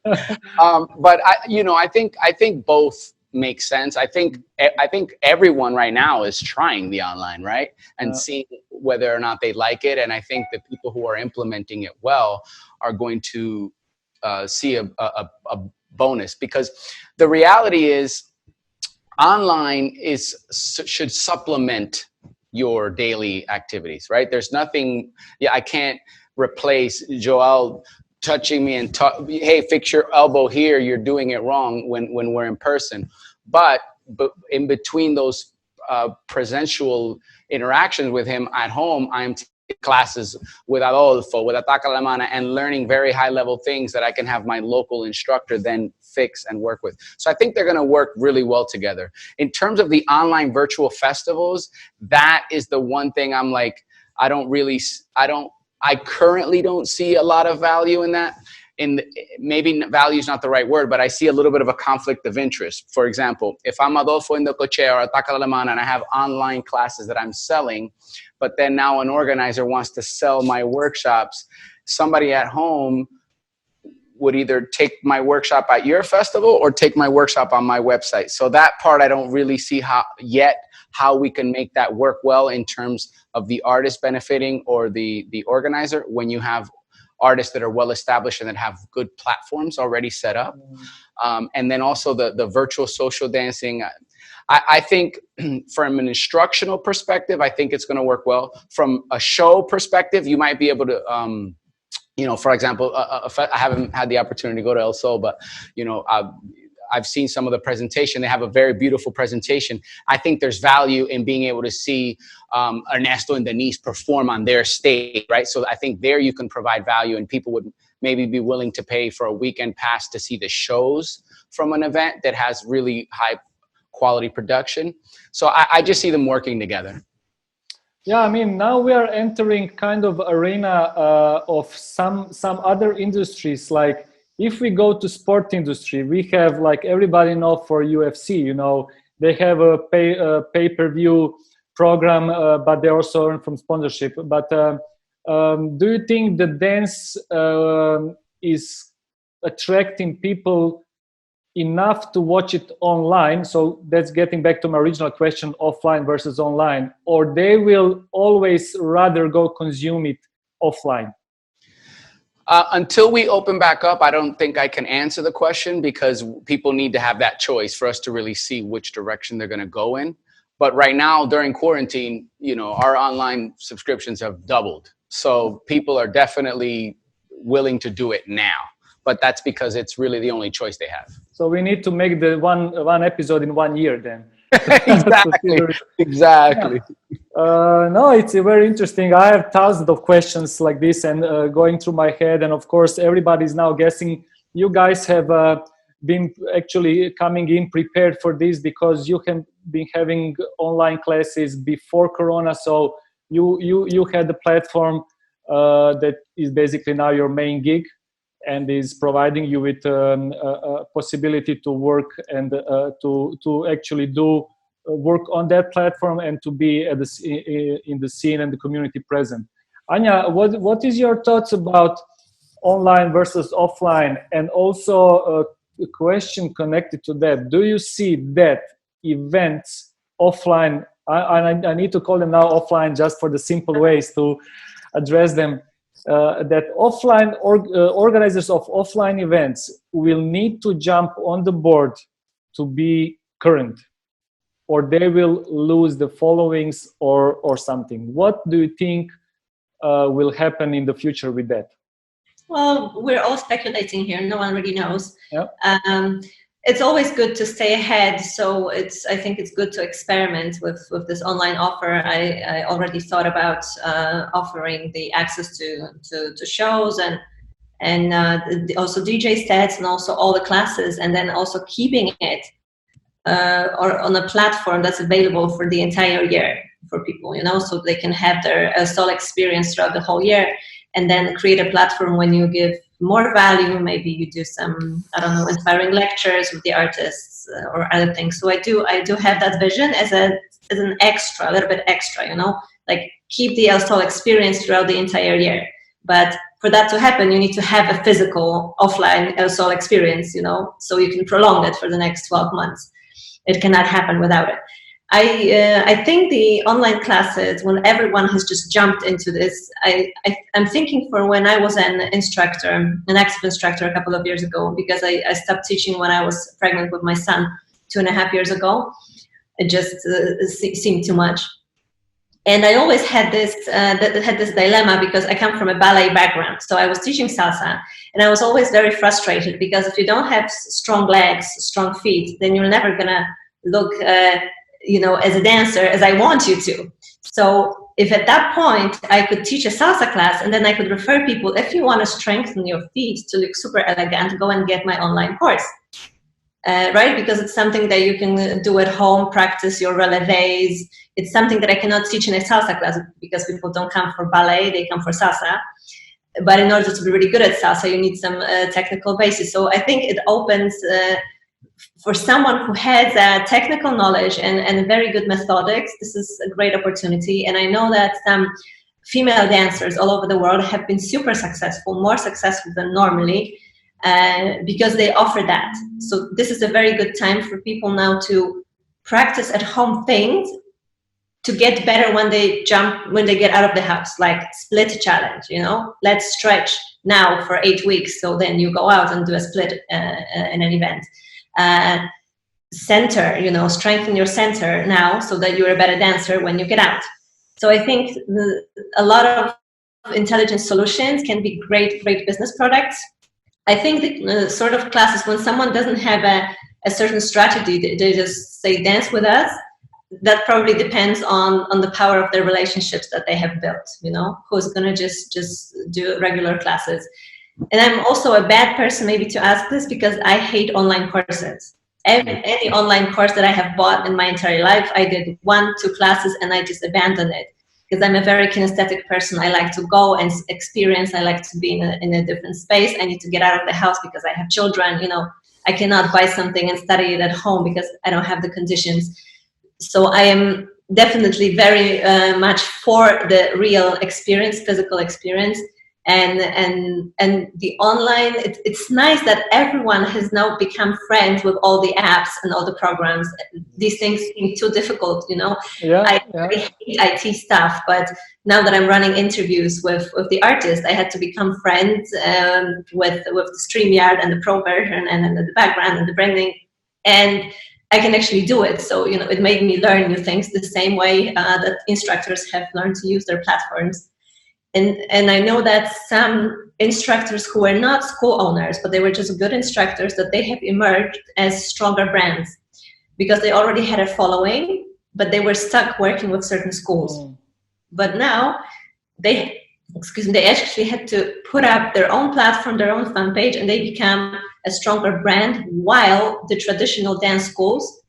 Speaker 3: But I think both make sense. I think everyone right now is trying the online, right? And seeing whether or not they like it. And I think the people who are implementing it well are going to see a bonus, because the reality is online should supplement your daily activities, right? There's nothing, I can't replace Joel touching me and hey, fix your elbow here, you're doing it wrong when we're in person. But in between those presential interactions with him at home, I'm classes with Adolfo, with Ataka Alemana, and learning very high level things that I can have my local instructor then fix and work with. So I think they're going to work really well together. In terms of the online virtual festivals, that is the one thing I'm like, I currently don't see a lot of value in that. Maybe value is not the right word, but I see a little bit of a conflict of interest. For example, if I'm Adolfo in the Coche or Ataka Alemana and I have online classes that I'm selling, but then now an organizer wants to sell my workshops, somebody at home would either take my workshop at your festival or take my workshop on my website. So that part, I don't really see how we can make that work well in terms of the artist benefiting or the organizer, when you have artists that are well established and that have good platforms already set up. And then also the virtual social dancing. I think from an instructional perspective, I think it's going to work well. From a show perspective, you might be able to, for example, I haven't had the opportunity to go to El Sol, but, I've seen some of the presentation. They have a very beautiful presentation. I think there's value in being able to see Ernesto and Denise perform on their stage, right? So I think there you can provide value, and people would maybe be willing to pay for a weekend pass to see the shows from an event that has really high quality production. So I just see them working together.
Speaker 1: Yeah, I mean, now we are entering kind of arena of some other industries. Like if we go to sport industry, we have, like everybody know for UFC, they have a pay-per-view program, but they also earn from sponsorship. But do you think the dance is attracting people enough to watch it online? So that's getting back to my original question, offline versus online, or they will always rather go consume it offline?
Speaker 3: Until we open back up, I don't think I can answer the question, because people need to have that choice for us to really see which direction they're going to go in. But right now, during quarantine, our online subscriptions have doubled. So people are definitely willing to do it now. But that's because it's really the only choice they have.
Speaker 1: So we need to make the one episode in 1 year then.
Speaker 3: Exactly.
Speaker 1: No, it's very interesting. I have thousands of questions like this and going through my head. And of course, everybody's now guessing. You guys have been actually coming in prepared for this because you have been having online classes before Corona. So you had the platform that is basically now your main gig and is providing you with a possibility to work and to actually do work on that platform and to be at in the scene and the community present. Anya, what is your thoughts about online versus offline? And also a question connected to that. Do you see that events offline, I need to call them now offline just for the simple ways to address them, that offline organizers of offline events will need to jump on the board to be current, or they will lose the followings or something? What do you think will happen in the future with that?
Speaker 2: Well, we're all speculating here. No one really knows.
Speaker 1: Yep.
Speaker 2: It's always good to stay ahead. So I think it's good to experiment with this online offer. I already thought about offering the access to shows and also DJ sets and also all the classes, and then also keeping it or on a platform that's available for the entire year for people, so they can have their solo experience throughout the whole year, and then create a platform when you give more value. Maybe you do some, inspiring lectures with the artists or other things. So I do have that vision as an extra, a little bit extra, like keep the solo experience throughout the entire year. But for that to happen, you need to have a physical offline solo experience, so you can prolong it for the next 12 months. It cannot happen without it. I think the online classes, when everyone has just jumped into this, I'm thinking for when I was an active instructor a couple of years ago, because I stopped teaching when I was pregnant with my son 2.5 years ago. It just seemed too much. And I always had this dilemma because I come from a ballet background. So I was teaching salsa, and I was always very frustrated because if you don't have strong legs, strong feet, then you're never gonna look, as a dancer as I want you to. So if at that point I could teach a salsa class and then I could refer people, if you want to strengthen your feet to look super elegant, go and get my online course. Right? Because it's something that you can do at home, practice your relevés. It's something that I cannot teach in a salsa class because people don't come for ballet, they come for salsa. But in order to be really good at salsa, you need some technical basis. So I think it opens for someone who has technical knowledge and very good methodics. This is a great opportunity. And I know that some female dancers all over the world have been super successful, more successful than normally, because they offer that. So this is a very good time for people now to practice at home things to get better when they get out of the house, like split challenge, let's stretch now for 8 weeks. So then you go out and do a split in an event. Center, strengthen your center now so that you're a better dancer when you get out. So I think a lot of intelligent solutions can be great business products. I think the sort of classes when someone doesn't have a certain strategy, they just say dance with us. That probably depends on the power of their relationships that they have built, who's going to just do regular classes. And I'm also a bad person maybe to ask this because I hate online courses. Any online course that I have bought in my entire life, I did 1-2 classes and I just abandoned it because I'm a very kinesthetic person. I like to go and experience. I like to be in a different space. I need to get out of the house because I have children. I cannot buy something and study it at home because I don't have the conditions. So I am definitely very much for the real experience, physical experience. And the online, it's nice that everyone has now become friends with all the apps and all the programs. These things seem too difficult, I hate IT stuff, but now that I'm running interviews with the artist, I had to become friends with the StreamYard and the Pro version and the background and the branding, and I can actually do it. So, it made me learn new things the same way that instructors have learned to use their platforms. And I know that some instructors who were not school owners, but they were just good instructors, that they have emerged as stronger brands because they already had a following, but they were stuck working with certain schools. But now they actually had to put up their own platform, their own fan page, and they become a stronger brand, while the traditional dance schools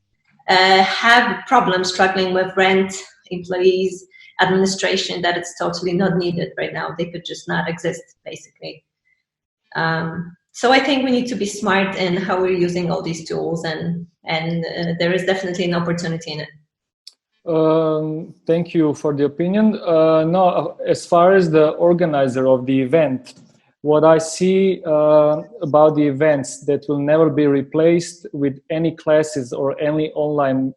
Speaker 2: have problems struggling with rent, employees, administration, that it's totally not needed right now. They could just not exist, basically. So I think we need to be smart in how we're using all these tools, and there is definitely an opportunity in it.
Speaker 1: Thank you for the opinion. No, as far as the organizer of the event, what I see about the events that will never be replaced with any classes or any online,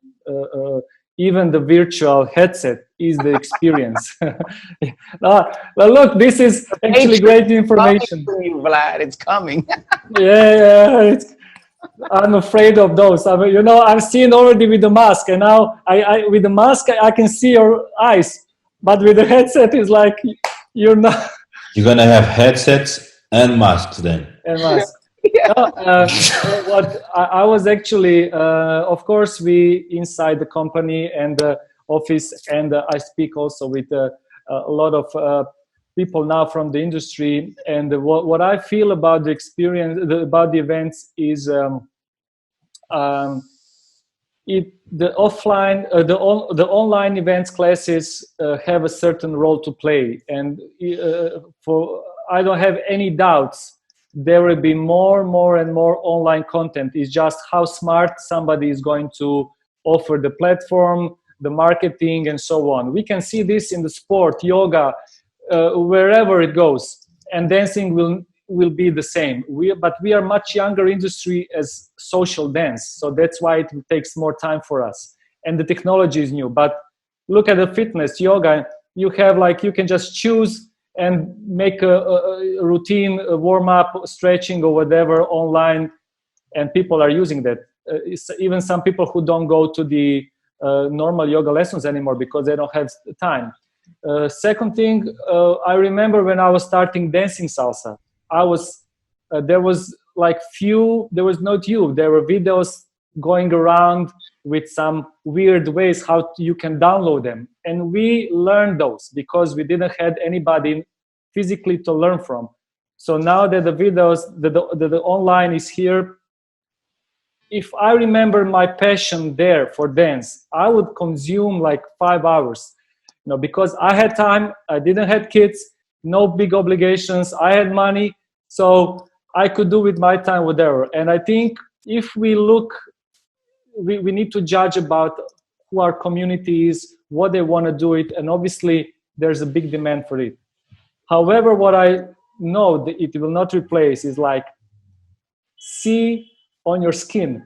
Speaker 1: even the virtual headset, is the experience. Look, this is actually great information.
Speaker 3: Coming for you, Vlad. It's coming.
Speaker 1: Yeah, I'm afraid of those. I mean, I'm seeing already with the mask, and now I with the mask I can see your eyes, but with the headset it's like you're not.
Speaker 4: You're gonna have headsets and masks then.
Speaker 1: And masks. What I was actually, of course, we inside the company and the office, and I speak also with a lot of people now from the industry, and what I feel about the experience, about the events is the offline, the online events classes have a certain role to play, and I don't have any doubts there will be more and more online content. It's just how smart somebody is going to offer the platform, the marketing, and so on. We can see this in the sport, yoga, wherever it goes, and dancing will be the same. But we are much younger industry as social dance, so that's why it takes more time for us. And the technology is new. But look at the fitness, yoga. You can just choose and make a routine, a warm up, stretching or whatever online, and people are using that. Even some people who don't go to the normal yoga lessons anymore because they don't have time. Second thing, I remember when I was starting dancing salsa, there were videos going around with some weird ways how you can download them, and we learned those because we didn't have anybody physically to learn from. So now that the videos, the online is here, if I remember my passion there for dance, I would consume like 5 hours, because I had time, I didn't have kids, no big obligations, I had money, so I could do with my time whatever. And I think if we look, we need to judge about who our community is, what they want to do it, and obviously there's a big demand for it. However, what I know that it will not replace is like see on your skin,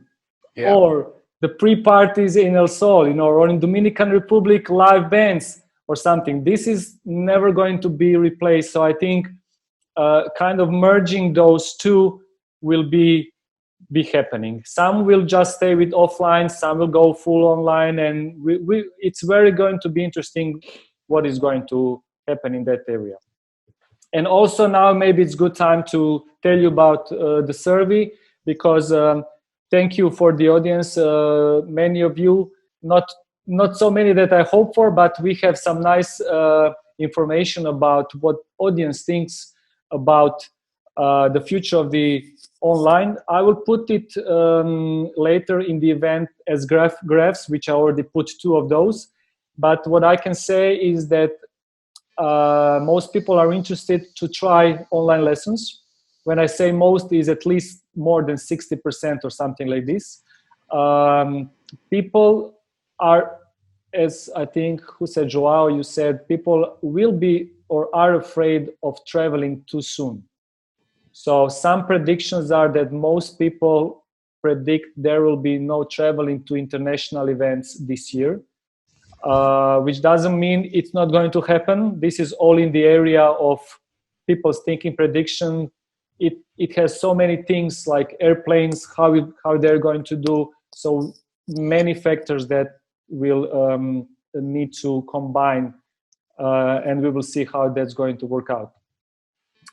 Speaker 1: or the pre-parties in El Sol, or in Dominican Republic live bands or something. This is never going to be replaced. So I think kind of merging those two will be happening. Some will just stay with offline, some will go full online, and it's very going to be interesting what is going to happen in that area. And also now maybe it's good time to tell you about the survey, because thank you for the audience. Many of you, not so many that I hope for, but we have some nice information about what audience thinks about the future of the online. I will put it later in the event as graphs, which I already put 2 of those. But what I can say is that most people are interested to try online lessons. When I say most, is at least more than 60% or something like this. People are, as I think, who said, Joao, you said, people will be or are afraid of traveling too soon. So some predictions are that most people predict there will be no traveling to international events this year, which doesn't mean it's not going to happen. This is all in the area of people's thinking prediction. It has so many things like airplanes, how they're going to do. So many factors that will need to combine, and we will see how that's going to work out.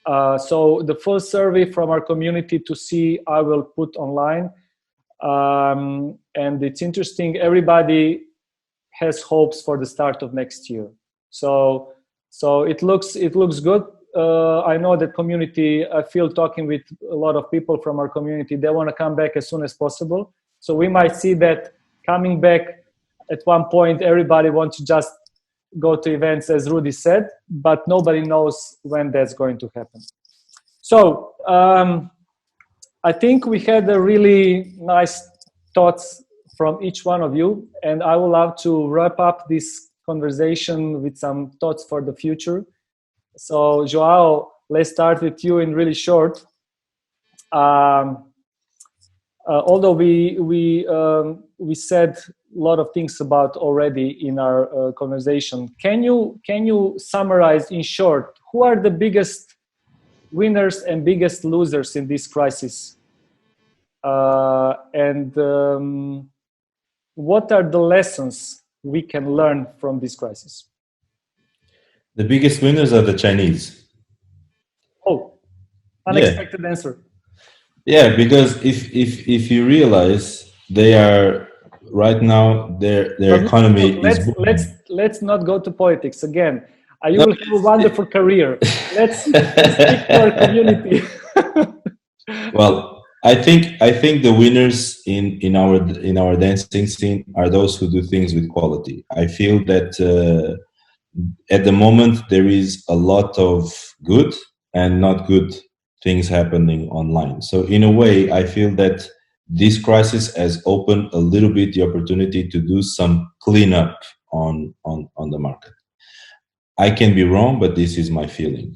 Speaker 1: So the full survey from our community to see, I will put online. And it's interesting, everybody has hopes for the start of next year. So it looks good. I know that community, I feel talking with a lot of people from our community, they want to come back as soon as possible. So we might see that coming back at one point, everybody wants to just go to events, as Rudy said, but nobody knows when that's going to happen. So I think we had a really nice thoughts from each one of you, and I would love to wrap up this conversation with some thoughts for the future. So Joao, let's start with you in really short. Although we said a lot of things about already in our conversation, can you summarize in short who are the biggest winners and biggest losers in this crisis, and what are the lessons we can learn from this crisis?
Speaker 4: The biggest winners are the Chinese.
Speaker 1: Oh, unexpected answer.
Speaker 4: Yeah, because if you realize they are right now, their economy is.
Speaker 1: Let's not go to politics again. You will have a wonderful career. Let's stick to our community.
Speaker 4: Well, I think the winners in our dancing scene are those who do things with quality. I feel that at the moment there is a lot of good and not good things happening online. So in a way, I feel that this crisis has opened a little bit the opportunity to do some cleanup on the market. I can be wrong, but this is my feeling.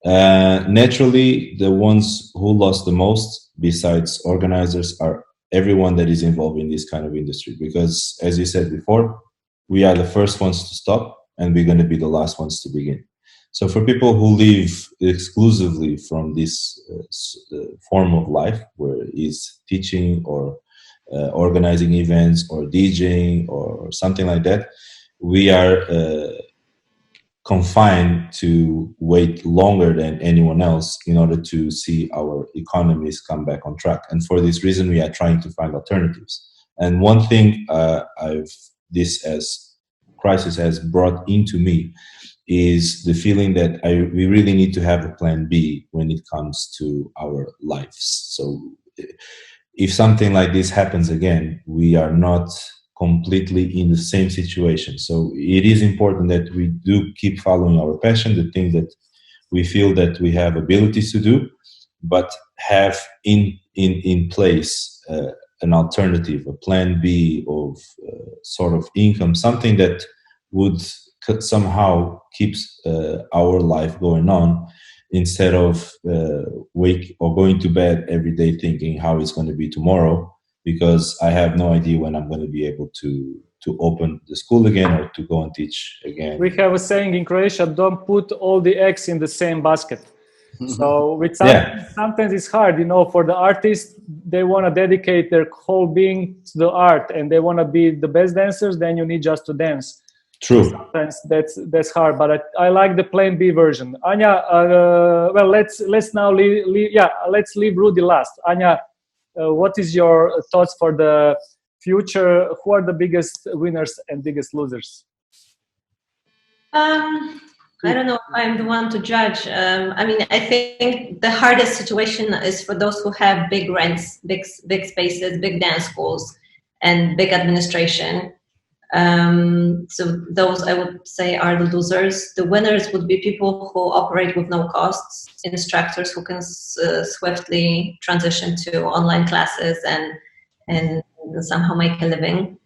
Speaker 4: Naturally, the ones who lost the most, besides organizers, are everyone that is involved in this kind of industry. Because, as you said before, we are the first ones to stop, and we're going to be the last ones to begin. So for people who live exclusively from this form of life, where is teaching or organizing events or DJing or something like that, we are confined to wait longer than anyone else in order to see our economies come back on track. And for this reason, we are trying to find alternatives. And one thing this as crisis has brought into me is the feeling that we really need to have a plan B when it comes to our lives. So if something like this happens again, we are not completely in the same situation. So it is important that we do keep following our passion, the things that we feel that we have abilities to do, but have in place an alternative, a plan B of sort of income, something that would somehow keeps our life going on, instead of wake or going to bed every day thinking how it's going to be tomorrow, because I have no idea when I'm going to be able to open the school again or to go and teach again.
Speaker 1: We have a saying in Croatia: don't put all the eggs in the same basket. So with sometimes it's hard, for the artists, they want to dedicate their whole being to the art and they want to be the best dancers, then you need just to dance.
Speaker 4: True.
Speaker 1: Sometimes that's hard, but I like the plan B version. Anya, well, let's now let's leave Rudy last. Anya, what is your thoughts for the future? Who are the biggest winners and biggest losers?
Speaker 2: I don't know if I'm the one to judge. I think the hardest situation is for those who have big rents, big spaces, big dance schools, and big administration. So those, I would say, are the losers. The winners would be people who operate with no costs, instructors who can swiftly transition to online classes and somehow make a living.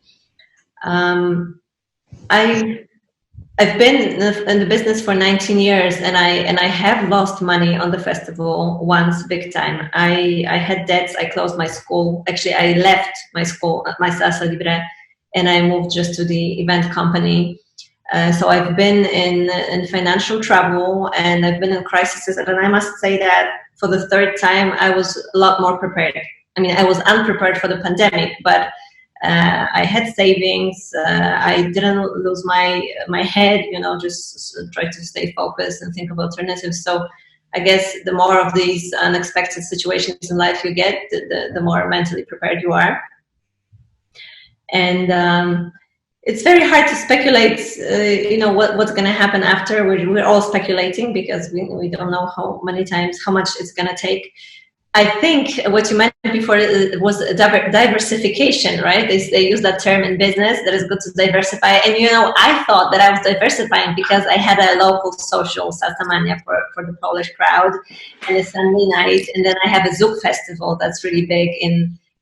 Speaker 2: I've been in the business for 19 years, and I have lost money on the festival once, big time. I had debts. I closed my school. Actually, I left my school, my Salsa Libre, and I moved just to the event company. So I've been in financial trouble, and I've been in crises. And I must say that for the third time, I was a lot more prepared. I was unprepared for the pandemic, but I had savings. I didn't lose my head, just try to stay focused and think of alternatives. So I guess the more of these unexpected situations in life you get, the more mentally prepared you are. And it's very hard to speculate, what's going to happen after. We're all speculating because we don't know how much it's going to take. I think what you mentioned before was diversification, right? They use that term in business, that it's good to diversify. And, I thought that I was diversifying because I had a local social Salsa Mania for the Polish crowd and a Sunday night. And then I have a Zouk festival that's really big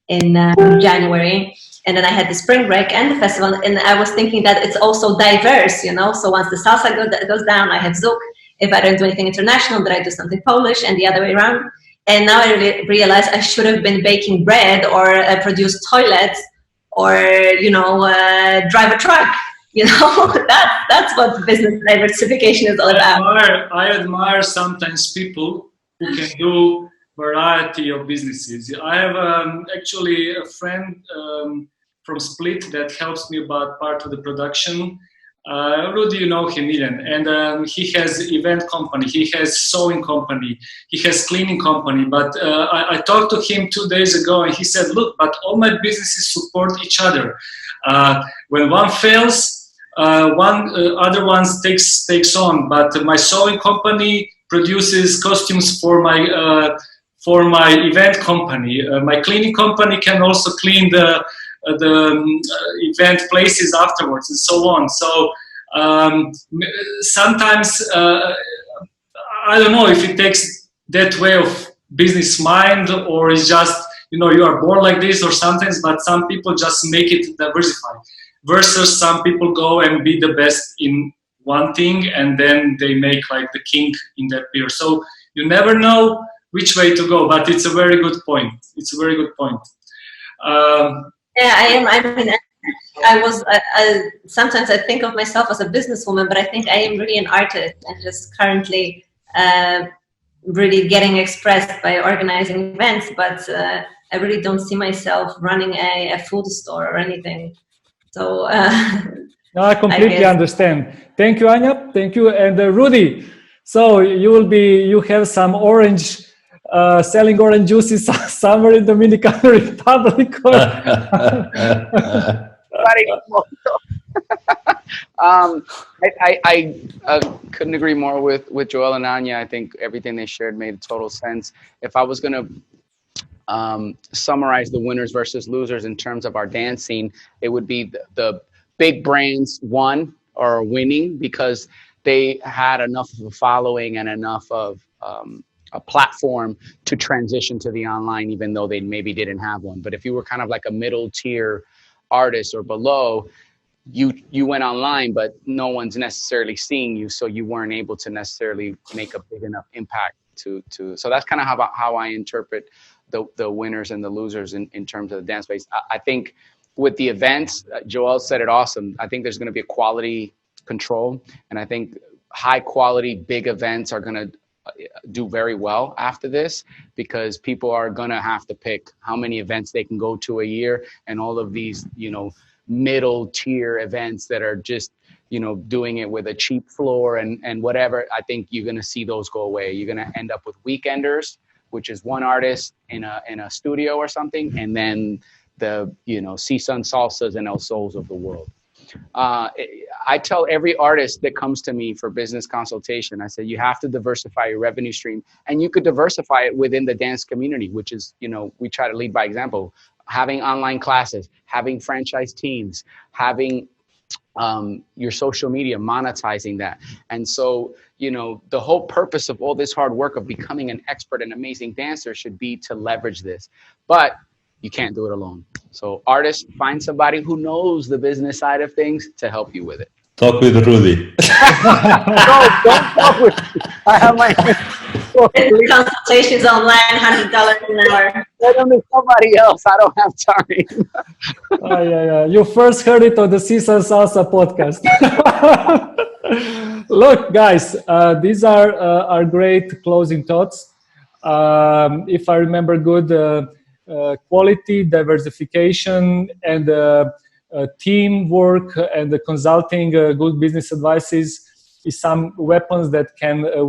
Speaker 2: in January. And then I had the spring break and the festival. And I was thinking that it's also diverse, So once the salsa goes down, I have Zouk. If I don't do anything international, then I do something Polish and the other way around. And now I realize I should have been baking bread or produce toilets or, drive a truck. That's what business diversification is all about.
Speaker 1: I admire sometimes people who can do variety of businesses. I have actually a friend from Split that helps me about part of the production. Rudy, you know him, Ian, and he has event company, he has sewing company, he has cleaning company. But I talked to him 2 days ago, and he said, "Look, but all my businesses support each other. When one fails, other ones takes on. But my sewing company produces costumes for my event company. My cleaning company can also clean the event places afterwards, and so on." So sometimes I don't know if it takes that way of business mind, or it's just you are born like this or something. But some people just make it diversified, versus some people go and be the best in one thing and then they make like the king in that period. So you never know which way to go, but it's a very good point. It's a very good point.
Speaker 2: Yeah, I am. I mean, I sometimes I think of myself as a businesswoman, but I think I am really an artist and just currently really getting expressed by organizing events. But I really don't see myself running a food store or anything. So
Speaker 1: no, I completely understand. Thank you, Anya. Thank you, and Rudy. So you have some orange. Selling orange juices somewhere in Dominican Republic.
Speaker 3: I couldn't agree more with Joel and Anya. I think everything they shared made total sense. If I was going to summarize the winners versus losers in terms of our dance scene, it would be the big brands won or are winning because they had enough of a following and enough of a platform to transition to the online, even though they maybe didn't have one. But if you were kind of like a middle tier artist or below, you went online, but no one's necessarily seeing you, so you weren't able to necessarily make a big enough impact to. So that's kind of how I interpret the winners and the losers in terms of the dance space. I think with the events, Joel said it awesome. I think there's going to be a quality control, and I think high quality big events are going to do very well after this, because people are going to have to pick how many events they can go to a year, and all of these, middle tier events that are just, doing it with a cheap floor and whatever. I think you're going to see those go away. You're going to end up with weekenders, which is one artist in a studio or something, and then the, SEASUNSALSAs and El Sols of the world. I tell every artist that comes to me for business consultation, I say, you have to diversify your revenue stream, and you could diversify it within the dance community, which is, we try to lead by example, having online classes, having franchise teams, having your social media, monetizing that. And so, the whole purpose of all this hard work of becoming an expert and amazing dancer should be to leverage this, but you can't do it alone. So artists, find somebody who knows the business side of things to help you with it.
Speaker 4: Talk with Rudy.
Speaker 3: No, don't talk with me. I have my
Speaker 2: consultations online, $100 an hour.
Speaker 3: Let them to somebody else. I don't have time.
Speaker 1: Yeah. You first heard it on the SEASUNSALSA podcast. Look, guys, these are our great closing thoughts. If I remember good, quality, diversification, and teamwork, and the consulting good business advices some weapons that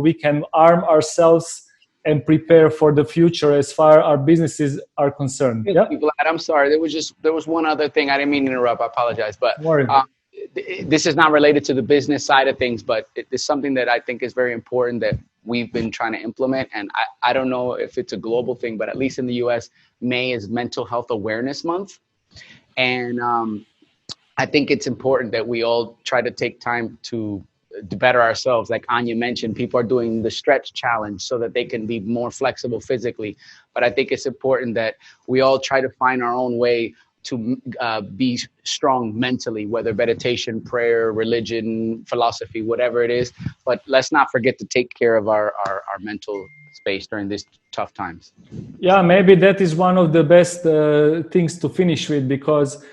Speaker 1: we can arm ourselves and prepare for the future as far our businesses are concerned. Yeah.
Speaker 3: I'm sorry. There was one other thing. I didn't mean to interrupt. I apologize, but this is not related to the business side of things, but it's something that I think is very important that we've been trying to implement. And I don't know if it's a global thing, but at least in the US, May is Mental Health Awareness Month. And I think it's important that we all try to take time to better ourselves. Like Anya mentioned, people are doing the stretch challenge so that they can be more flexible physically. But I think it's important that we all try to find our own way to be strong mentally, whether meditation, prayer, religion, philosophy, whatever it is. But let's not forget to take care of our mental space during these tough times.
Speaker 1: Yeah, maybe that is one of the best things to finish with, because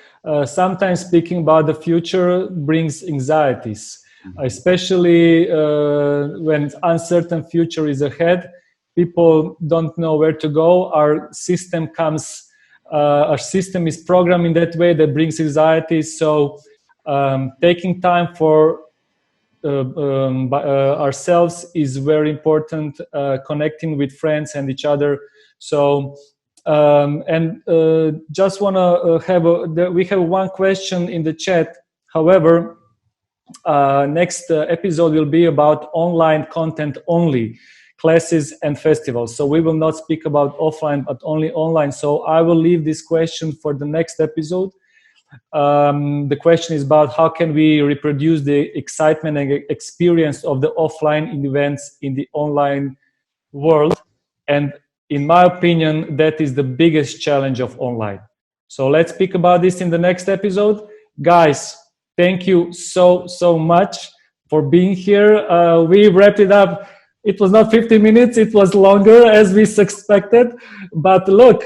Speaker 1: sometimes speaking about the future brings anxieties. Especially when uncertain future is ahead, people don't know where to go. Our system is programmed in that way that brings anxiety. So taking time for ourselves is very important. Connecting with friends and each other. So just want to we have one question in the chat. However, next episode will be about online content only, classes and festivals. So we will not speak about offline, but only online. So I will leave this question for the next episode. The question is about how can we reproduce the excitement and experience of the offline events in the online world. And in my opinion, that is the biggest challenge of online. So let's speak about this in the next episode. Guys, thank you so much for being here. We wrapped it up. It was not 50 minutes. It was longer as we suspected. But look,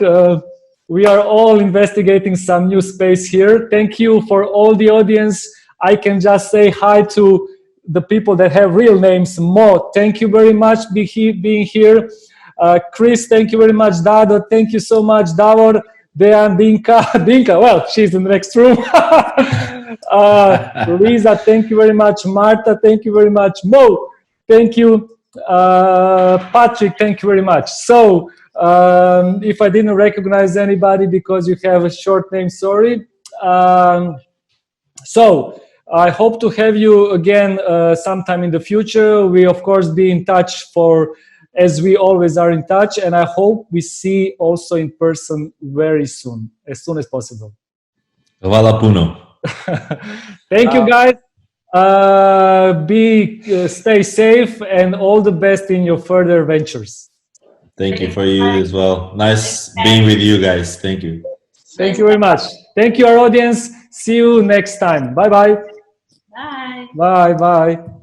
Speaker 1: we are all investigating some new space here. Thank you for all the audience. I can just say hi to the people that have real names. Mo, thank you very much being here. Chris, thank you very much. Dado, thank you so much. Davor, Dejan, Dinka, well, she's in the next room. Lisa, thank you very much. Marta, thank you very much. Mo, thank you. Patrick, thank you very much. So, if I didn't recognize anybody because you have a short name, sorry. So, I hope to have you again sometime in the future. We, of course, be in touch as we always are in touch, and I hope we see also in person very soon as possible.
Speaker 4: Vala puno.
Speaker 1: Thank you, guys. Stay safe and all the best in your further ventures.
Speaker 4: Thank you for you as well. Nice being with you guys. Thank you.
Speaker 1: Thank you very much. Thank you, our audience. See you next time. Bye-bye.
Speaker 2: Bye.
Speaker 1: Bye-bye.